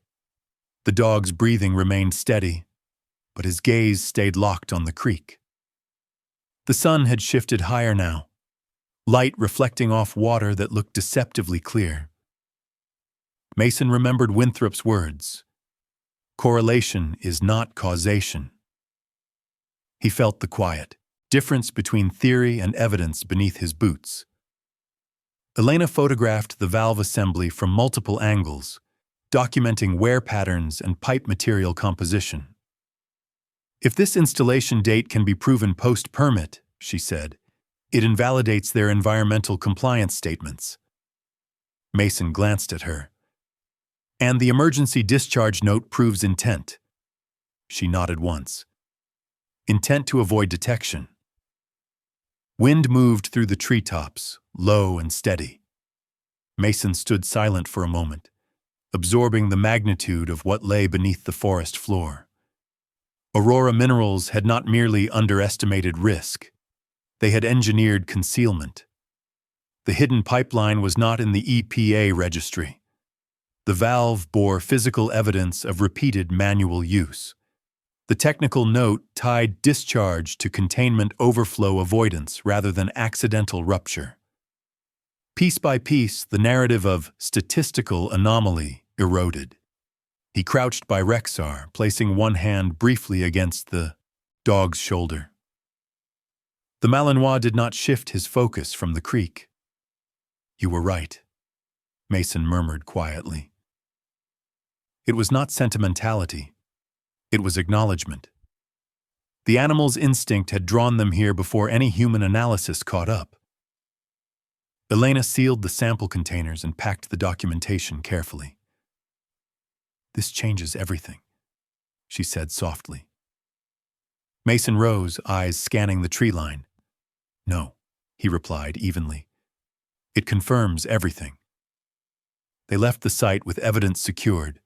The dog's breathing remained steady, but his gaze stayed locked on the creek. The sun had shifted higher now, light reflecting off water that looked deceptively clear. Mason remembered Winthrop's words. Correlation is not causation. He felt the quiet, difference between theory and evidence beneath his boots. Elena photographed the valve assembly from multiple angles, documenting wear patterns and pipe material composition. If this installation date can be proven post-permit, she said, it invalidates their environmental compliance statements. Mason glanced at her. And the emergency discharge note proves intent. She nodded once. Intent to avoid detection. Wind moved through the treetops, low and steady. Mason stood silent for a moment, absorbing the magnitude of what lay beneath the forest floor. Aurora Minerals had not merely underestimated risk. They had engineered concealment. The hidden pipeline was not in the EPA registry. The valve bore physical evidence of repeated manual use. The technical note tied discharge to containment overflow avoidance rather than accidental rupture. Piece by piece, the narrative of statistical anomaly eroded. He crouched by Rexar, placing one hand briefly against the dog's shoulder. The Malinois did not shift his focus from the creek. You were right, Mason murmured quietly. It was not sentimentality. It was acknowledgement. The animal's instinct had drawn them here before any human analysis caught up. Elena sealed the sample containers and packed the documentation carefully. This changes everything, she said softly. Mason rose, eyes scanning the tree line. No, he replied evenly. It confirms everything. They left the site with evidence secured,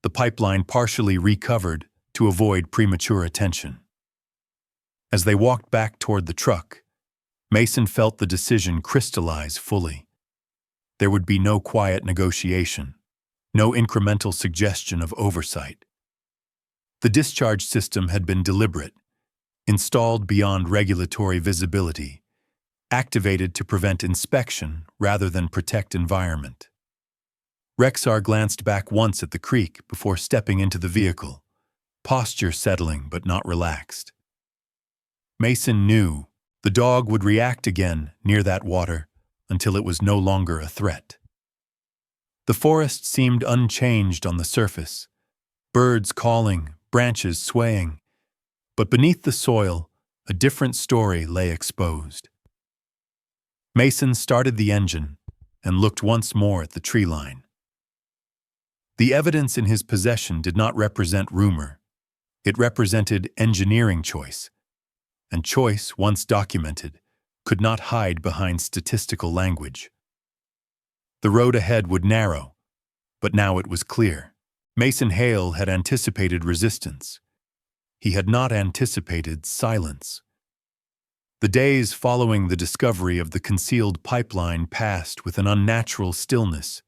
the pipeline partially recovered to avoid premature attention. As they walked back toward the truck, Mason felt the decision crystallize fully. There would be no quiet negotiation, no incremental suggestion of oversight. The discharge system had been deliberate, installed beyond regulatory visibility, activated to prevent inspection rather than protect environment. Rexar glanced back once at the creek before stepping into the vehicle, posture settling but not relaxed. Mason knew the dog would react again near that water until it was no longer a threat. The forest seemed unchanged on the surface, birds calling, branches swaying, but beneath the soil, a different story lay exposed. Mason started the engine and looked once more at the tree line. The evidence in his possession did not represent rumor. It represented engineering choice, and choice, once documented, could not hide behind statistical language. The road ahead would narrow, but now it was clear. Mason Hale had anticipated resistance. He had not anticipated silence. The days following the discovery of the concealed pipeline passed with an unnatural stillness,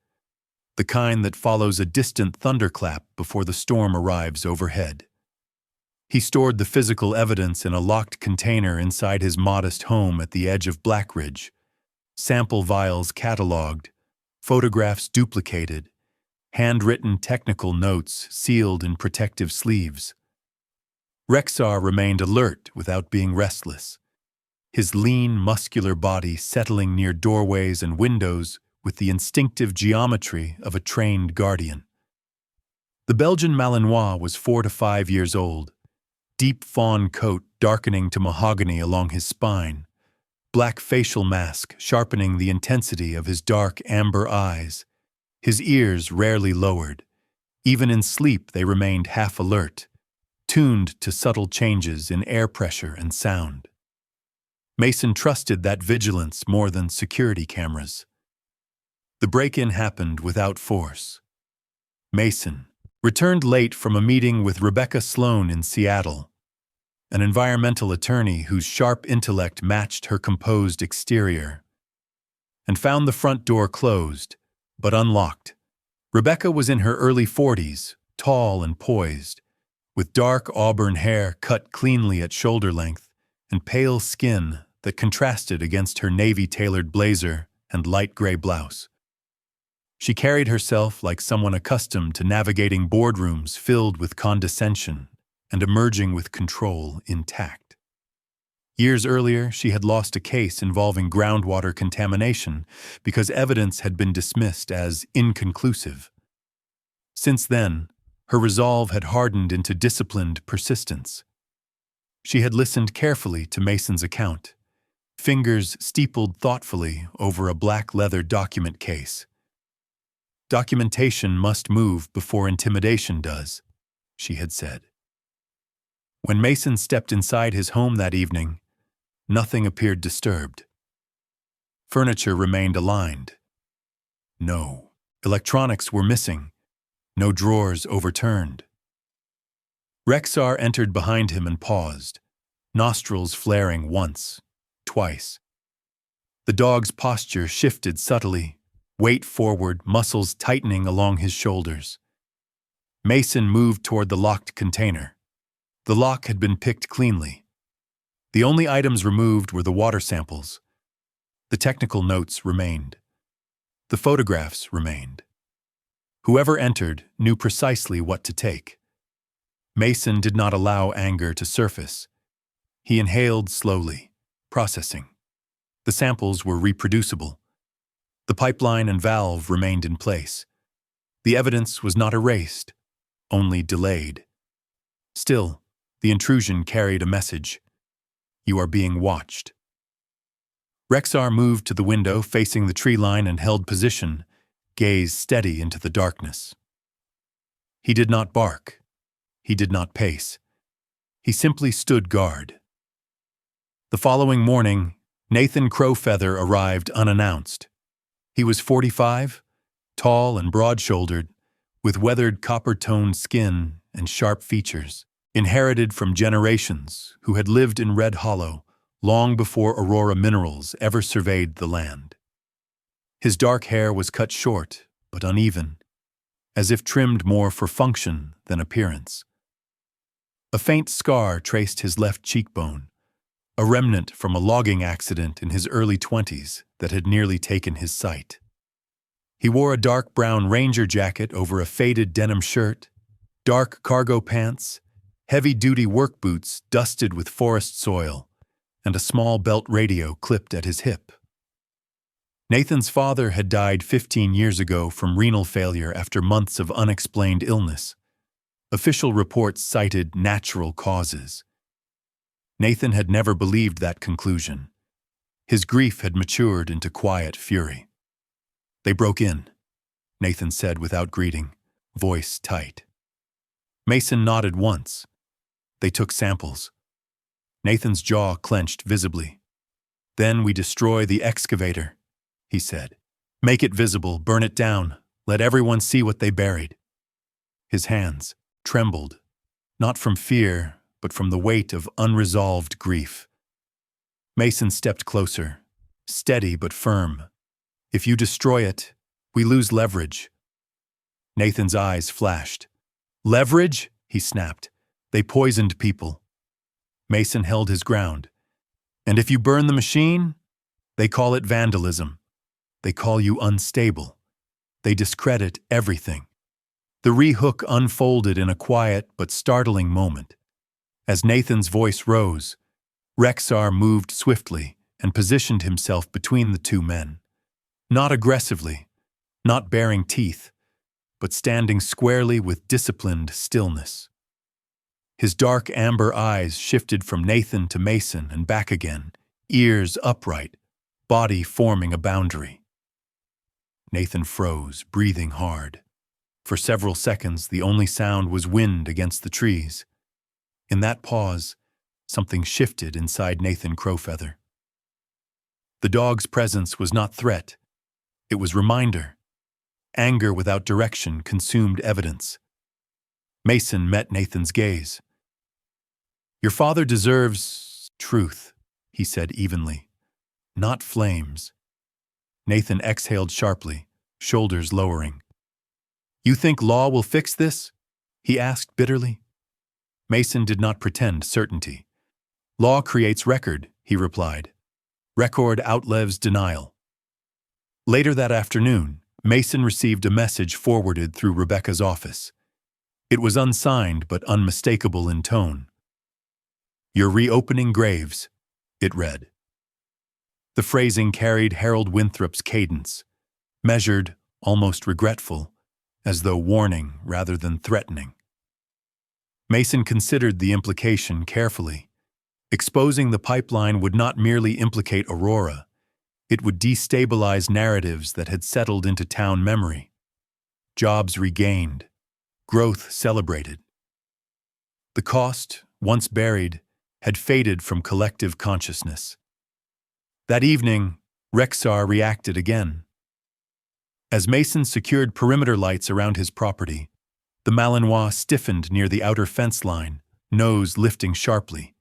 the kind that follows a distant thunderclap before the storm arrives overhead. He stored the physical evidence in a locked container inside his modest home at the edge of Blackridge, sample vials catalogued, photographs duplicated, handwritten technical notes sealed in protective sleeves. Rexar remained alert without being restless, his lean, muscular body settling near doorways and windows with the instinctive geometry of a trained guardian. The Belgian Malinois was 4 to 5 years old, deep fawn coat darkening to mahogany along his spine, black facial mask sharpening the intensity of his dark amber eyes, his ears rarely lowered. Even in sleep they remained half alert, tuned to subtle changes in air pressure and sound. Mason trusted that vigilance more than security cameras. The break-in happened without force. Mason returned late from a meeting with Rebecca Sloan in Seattle, an environmental attorney whose sharp intellect matched her composed exterior, and found the front door closed, but unlocked. Rebecca was in her early 40s, tall and poised, with dark auburn hair cut cleanly at shoulder length and pale skin that contrasted against her navy-tailored blazer and light gray blouse. She carried herself like someone accustomed to navigating boardrooms filled with condescension and emerging with control intact. Years earlier, she had lost a case involving groundwater contamination because evidence had been dismissed as inconclusive. Since then, her resolve had hardened into disciplined persistence. She had listened carefully to Mason's account, fingers steepled thoughtfully over a black leather document case. Documentation must move before intimidation does, she had said. When Mason stepped inside his home that evening, nothing appeared disturbed. Furniture remained aligned. No, electronics were missing. No drawers overturned. Rexar entered behind him and paused, nostrils flaring once, twice. The dog's posture shifted subtly, weight forward, muscles tightening along his shoulders. Mason moved toward the locked container. The lock had been picked cleanly. The only items removed were the water samples. The technical notes remained. The photographs remained. Whoever entered knew precisely what to take. Mason did not allow anger to surface. He inhaled slowly, processing. The samples were reproducible. The pipeline and valve remained in place. The evidence was not erased, only delayed. Still, the intrusion carried a message. You are being watched. Rexar moved to the window facing the tree line and held position, gaze steady into the darkness. He did not bark. He did not pace. He simply stood guard. The following morning, Nathan Crowfeather arrived unannounced. He was 45, tall and broad-shouldered, with weathered copper-toned skin and sharp features, inherited from generations who had lived in Red Hollow long before Aurora Minerals ever surveyed the land. His dark hair was cut short but uneven, as if trimmed more for function than appearance. A faint scar traced his left cheekbone, a remnant from a logging accident in his early 20s that had nearly taken his sight. He wore a dark brown ranger jacket over a faded denim shirt, dark cargo pants, heavy-duty work boots dusted with forest soil, and a small belt radio clipped at his hip. Nathan's father had died 15 years ago from renal failure after months of unexplained illness. Official reports cited natural causes. Nathan had never believed that conclusion. His grief had matured into quiet fury. They broke in, Nathan said without greeting, voice tight. Mason nodded once. They took samples. Nathan's jaw clenched visibly. Then we destroy the excavator, he said. Make it visible, burn it down, let everyone see what they buried. His hands trembled, not from fear, but from the weight of unresolved grief. Mason stepped closer, steady but firm. If you destroy it, we lose leverage. Nathan's eyes flashed. Leverage? He snapped. They poisoned people. Mason held his ground. And if you burn the machine, they call it vandalism. They call you unstable. They discredit everything. The rehook unfolded in a quiet but startling moment. As Nathan's voice rose, Rexar moved swiftly and positioned himself between the two men. Not aggressively, not baring teeth, but standing squarely with disciplined stillness. His dark amber eyes shifted from Nathan to Mason and back again, ears upright, body forming a boundary. Nathan froze, breathing hard. For several seconds, the only sound was wind against the trees. In that pause, something shifted inside Nathan Crowfeather. The dog's presence was not threat. It was reminder. Anger without direction consumed evidence. Mason met Nathan's gaze. Your father deserves truth, he said evenly, not flames. Nathan exhaled sharply, shoulders lowering. You think law will fix this? He asked bitterly. Mason did not pretend certainty. Law creates record, he replied. Record outlives denial. Later that afternoon, Mason received a message forwarded through Rebecca's office. It was unsigned but unmistakable in tone. You're reopening graves. it read. The phrasing carried Harold Winthrop's cadence, measured, almost regretful, as though warning rather than threatening. Mason considered the implication carefully. Exposing the pipeline would not merely implicate Aurora, it would destabilize narratives that had settled into town memory. Jobs regained, growth celebrated. The cost, once buried, had faded from collective consciousness. That evening, Rexar reacted again. As Mason secured perimeter lights around his property, the Malinois stiffened near the outer fence line, nose lifting sharply,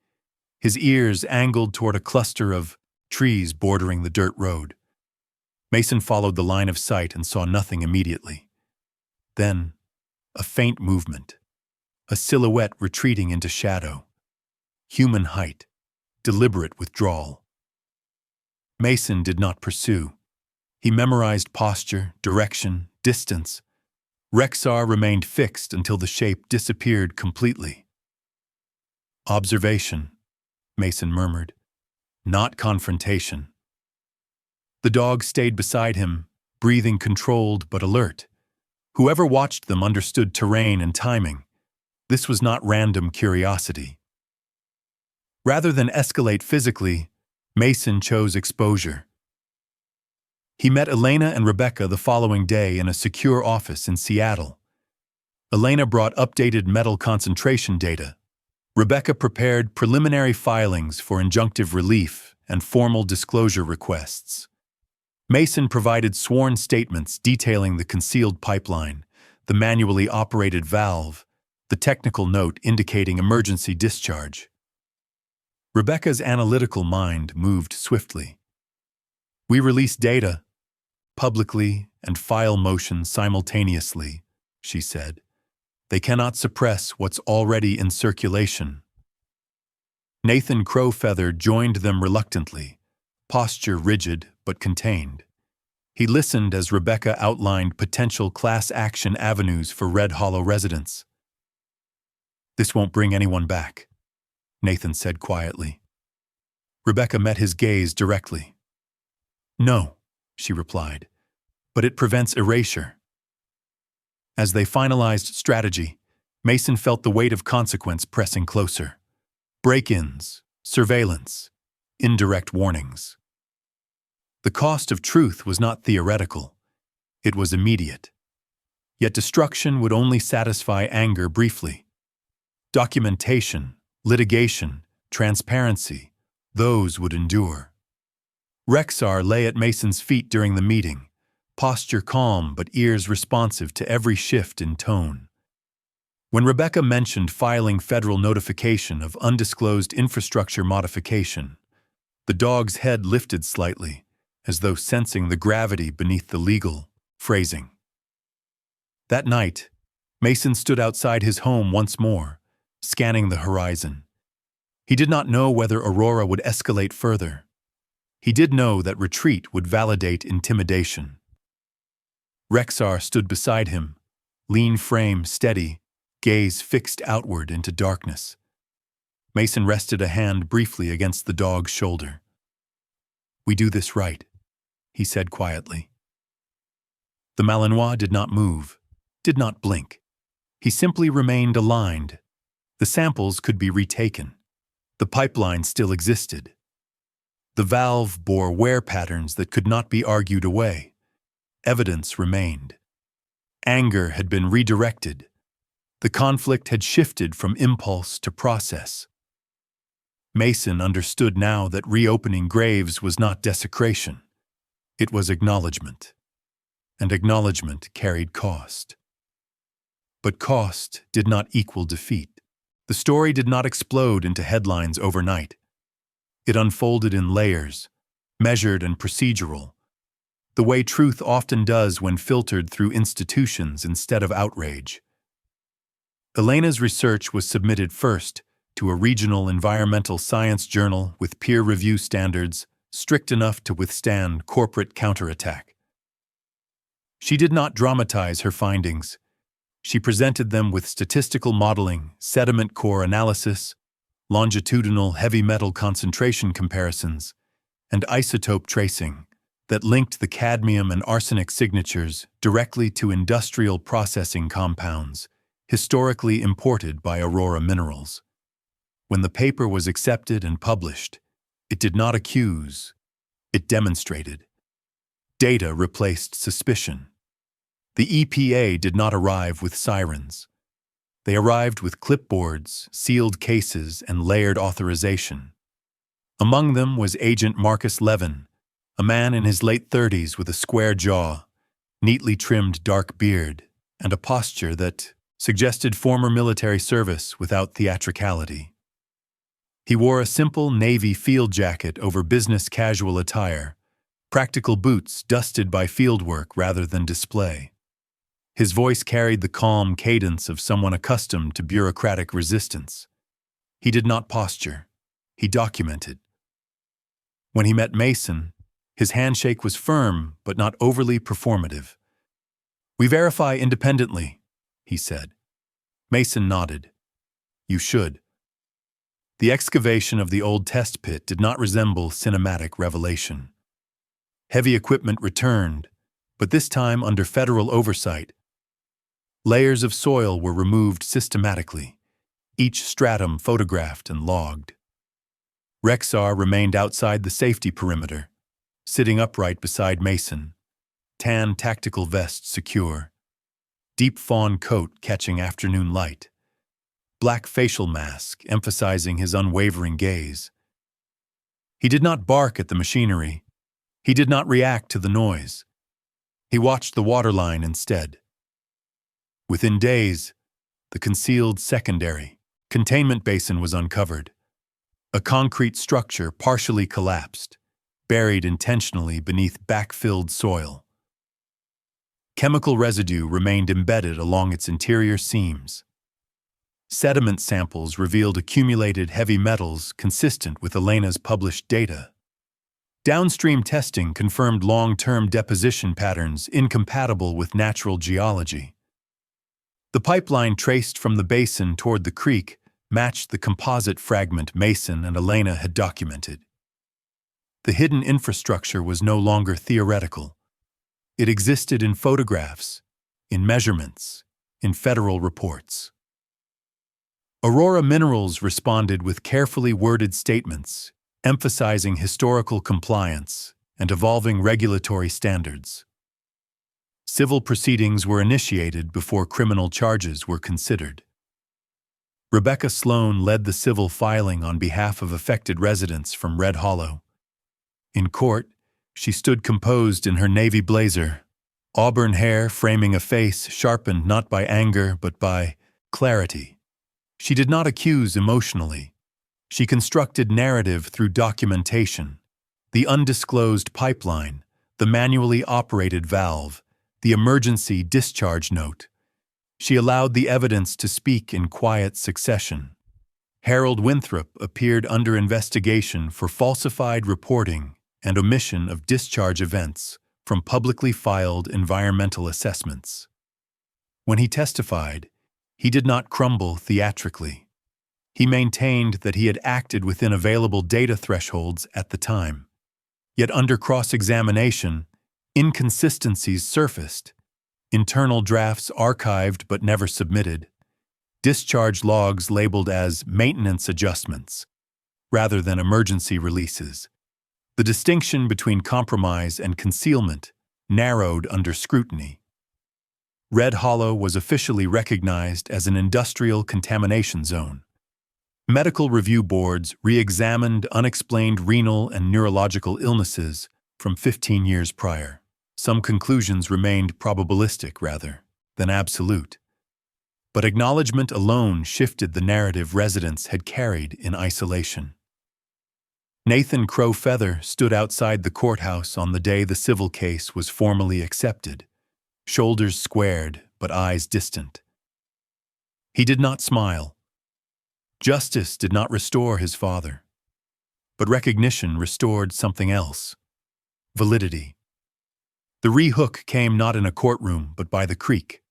his ears angled toward a cluster of trees bordering the dirt road. Mason followed the line of sight and saw nothing immediately. Then, a faint movement, a silhouette retreating into shadow. Human height, deliberate withdrawal. Mason did not pursue. He memorized posture, direction, distance. Rexar remained fixed until the shape disappeared completely. Observation, Mason murmured, not confrontation. The dog stayed beside him, breathing controlled but alert. Whoever watched them understood terrain and timing. This was not random curiosity. Rather than escalate physically, Mason chose exposure. He met Elena and Rebecca the following day in a secure office in Seattle. Elena brought updated metal concentration data. Rebecca prepared preliminary filings for injunctive relief and formal disclosure requests. Mason provided sworn statements detailing the concealed pipeline, the manually operated valve, the technical note indicating emergency discharge. Rebecca's analytical mind moved swiftly. We release data, publicly and file motion simultaneously, she said. They cannot suppress what's already in circulation. Nathan Crowfeather joined them reluctantly, posture rigid but contained. He listened as Rebecca outlined potential class action avenues for Red Hollow residents. This won't bring anyone back, Nathan said quietly. Rebecca met his gaze directly. No, she replied, but it prevents erasure. As they finalized strategy, Mason felt the weight of consequence pressing closer. Break-ins, surveillance, indirect warnings. The cost of truth was not theoretical. It was immediate. Yet destruction would only satisfy anger briefly. Documentation, litigation, transparency, those would endure. Rexar lay at Mason's feet during the meeting, posture calm but ears responsive to every shift in tone. When Rebecca mentioned filing federal notification of undisclosed infrastructure modification, the dog's head lifted slightly, as though sensing the gravity beneath the legal phrasing. That night, Mason stood outside his home once more, scanning the horizon. He did not know whether Aurora would escalate further. He did know that retreat would validate intimidation. Rexar stood beside him, lean frame steady, gaze fixed outward into darkness. Mason rested a hand briefly against the dog's shoulder. We do this right, he said quietly. The Malinois did not move, did not blink. He simply remained aligned. The samples could be retaken. The pipeline still existed. The valve bore wear patterns that could not be argued away. Evidence remained. Anger had been redirected. The conflict had shifted from impulse to process. Mason understood now that reopening graves was not desecration. It was acknowledgement. And acknowledgement carried cost. But cost did not equal defeat. The story did not explode into headlines overnight. It unfolded in layers, measured and procedural, the way truth often does when filtered through institutions instead of outrage. Elena's research was submitted first to a regional environmental science journal with peer review standards strict enough to withstand corporate counterattack. She did not dramatize her findings. She presented them with statistical modeling, sediment core analysis, longitudinal heavy metal concentration comparisons, and isotope tracing that linked the cadmium and arsenic signatures directly to industrial processing compounds historically imported by Aurora Minerals. When the paper was accepted and published, it did not accuse, it demonstrated. Data replaced suspicion. The EPA did not arrive with sirens. They arrived with clipboards, sealed cases, and layered authorization. Among them was Agent Marcus Levin, a man in his late 30s with a square jaw, neatly trimmed dark beard, and a posture that suggested former military service without theatricality. He wore a simple navy field jacket over business casual attire, practical boots dusted by fieldwork rather than display. His voice carried the calm cadence of someone accustomed to bureaucratic resistance. He did not posture. He documented. When he met Mason, his handshake was firm but not overly performative. "We verify independently," he said. Mason nodded. "You should." The excavation of the old test pit did not resemble cinematic revelation. Heavy equipment returned, but this time under federal oversight. Layers of soil were removed systematically, each stratum photographed and logged. Rexar remained outside the safety perimeter, sitting upright beside Mason, tan tactical vest secure, deep fawn coat catching afternoon light, black facial mask emphasizing his unwavering gaze. He did not bark at the machinery. He did not react to the noise. He watched the waterline instead. Within days, the concealed secondary containment basin was uncovered. A concrete structure partially collapsed, buried intentionally beneath backfilled soil. Chemical residue remained embedded along its interior seams. Sediment samples revealed accumulated heavy metals consistent with Elena's published data. Downstream testing confirmed long-term deposition patterns incompatible with natural geology. The pipeline traced from the basin toward the creek matched the composite fragment Mason and Elena had documented. The hidden infrastructure was no longer theoretical. It existed in photographs, in measurements, in federal reports. Aurora Minerals responded with carefully worded statements, emphasizing historical compliance and evolving regulatory standards. Civil proceedings were initiated before criminal charges were considered. Rebecca Sloan led the civil filing on behalf of affected residents from Red Hollow. In court, she stood composed in her navy blazer, auburn hair framing a face sharpened not by anger but by clarity. She did not accuse emotionally. She constructed narrative through documentation, the undisclosed pipeline, the manually operated valve, the emergency discharge note. She allowed the evidence to speak in quiet succession. Harold Winthrop appeared under investigation for falsified reporting and omission of discharge events from publicly filed environmental assessments. When he testified, he did not crumble theatrically. He maintained that he had acted within available data thresholds at the time. Yet under cross-examination, inconsistencies surfaced. Internal drafts archived but never submitted. Discharge logs labeled as maintenance adjustments, rather than emergency releases. The distinction between compromise and concealment narrowed under scrutiny. Red Hollow was officially recognized as an industrial contamination zone. Medical review boards re-examined unexplained renal and neurological illnesses from 15 years prior. Some conclusions remained probabilistic rather than absolute. But acknowledgement alone shifted the narrative residents had carried in isolation. Nathan Crow Feather stood outside the courthouse on the day the civil case was formally accepted, shoulders squared but eyes distant. He did not smile. Justice did not restore his father, but recognition restored something else: validity. The re-hook came not in a courtroom but by the creek.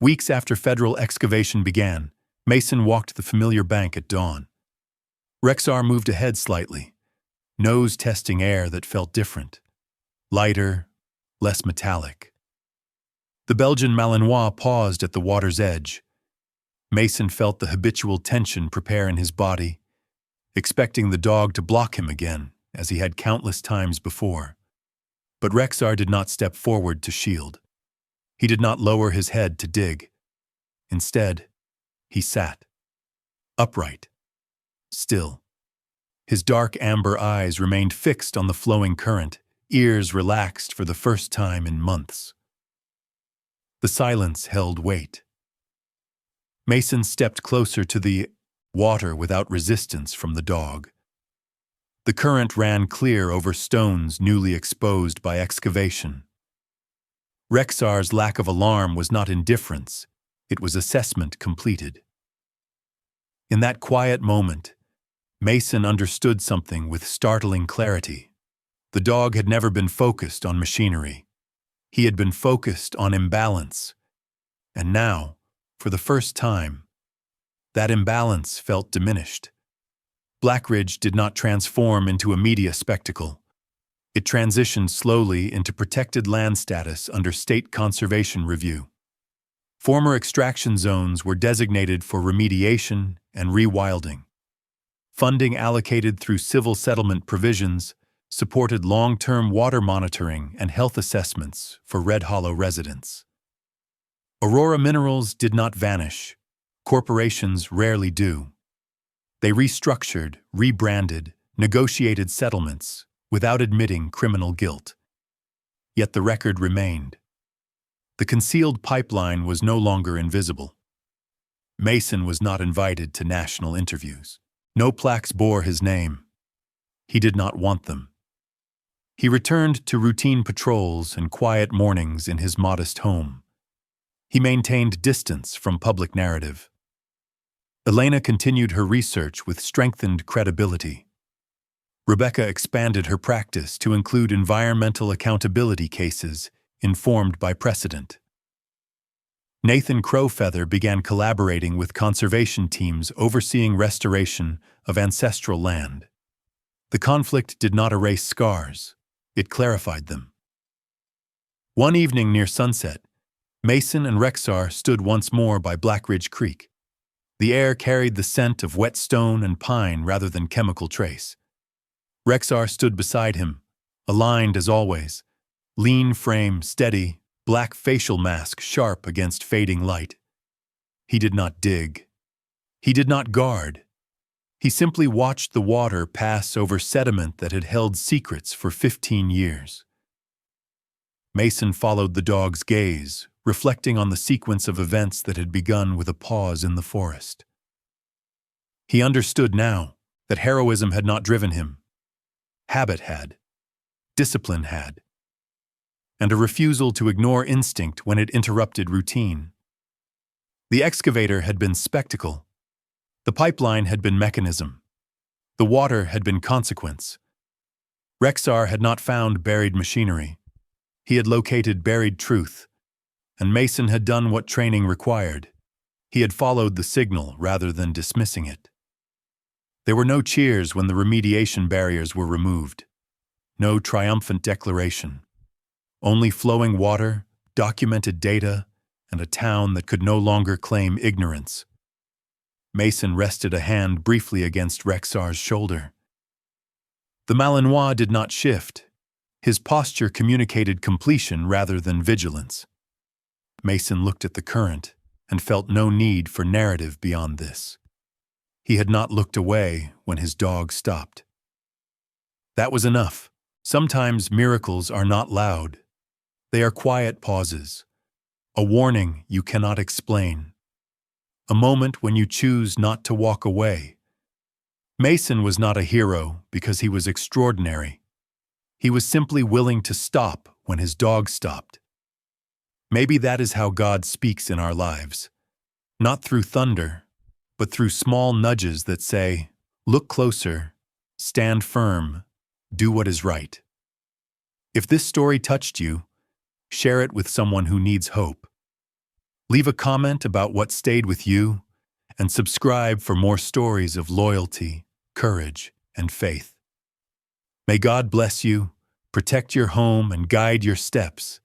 Weeks after federal excavation began, Mason walked the familiar bank at dawn. Rexar moved ahead slightly, nose testing air that felt different, lighter, less metallic. The Belgian Malinois paused at the water's edge. Mason felt the habitual tension prepare in his body, expecting the dog to block him again, as he had countless times before. But Rexar did not step forward to shield. He did not lower his head to dig. Instead, he sat, upright, still. His dark amber eyes remained fixed on the flowing current, ears relaxed for the first time in months. The silence held weight. Mason stepped closer to the water without resistance from the dog. The current ran clear over stones newly exposed by excavation. Rexar's lack of alarm was not indifference, it was assessment completed. In that quiet moment, Mason understood something with startling clarity. The dog had never been focused on machinery. He had been focused on imbalance. And now, for the first time, that imbalance felt diminished. Blackridge did not transform into a media spectacle. It transitioned slowly into protected land status under state conservation review. Former extraction zones were designated for remediation and rewilding. Funding allocated through civil settlement provisions supported long-term water monitoring and health assessments for Red Hollow residents. Aurora Minerals did not vanish. Corporations rarely do. They restructured, rebranded, negotiated settlements without admitting criminal guilt. Yet the record remained. The concealed pipeline was no longer invisible. Mason was not invited to national interviews. No plaques bore his name. He did not want them. He returned to routine patrols and quiet mornings in his modest home. He maintained distance from public narrative. Elena continued her research with strengthened credibility. Rebecca expanded her practice to include environmental accountability cases informed by precedent. Nathan Crowfeather began collaborating with conservation teams overseeing restoration of ancestral land. The conflict did not erase scars, it clarified them. One evening near sunset, Mason and Rexar stood once more by Blackridge Creek. The air carried the scent of wet stone and pine rather than chemical trace. Rexar stood beside him, aligned as always, lean frame steady, black facial mask sharp against fading light. He did not dig. He did not guard. He simply watched the water pass over sediment that had held secrets for 15 years. Mason followed the dog's gaze, reflecting on the sequence of events that had begun with a pause in the forest. He understood now that heroism had not driven him. Habit had. Discipline had. And a refusal to ignore instinct when it interrupted routine. The excavator had been spectacle. The pipeline had been mechanism. The water had been consequence. Rexar had not found buried machinery. He had located buried truth. And Mason had done what training required. He had followed the signal rather than dismissing it. There were no cheers when the remediation barriers were removed. No triumphant declaration. Only flowing water, documented data, and a town that could no longer claim ignorance. Mason rested a hand briefly against Rexar's shoulder. The Malinois did not shift. His posture communicated completion rather than vigilance. Mason looked at the current and felt no need for narrative beyond this. He had not looked away when his dog stopped. That was enough. Sometimes miracles are not loud. They are quiet pauses. A warning you cannot explain. A moment when you choose not to walk away. Mason was not a hero because he was extraordinary. He was simply willing to stop when his dog stopped. Maybe that is how God speaks in our lives. Not through thunder, but through small nudges that say, look closer, stand firm, do what is right. If this story touched you, share it with someone who needs hope. Leave a comment about what stayed with you, and subscribe for more stories of loyalty, courage, and faith. May God bless you, protect your home, and guide your steps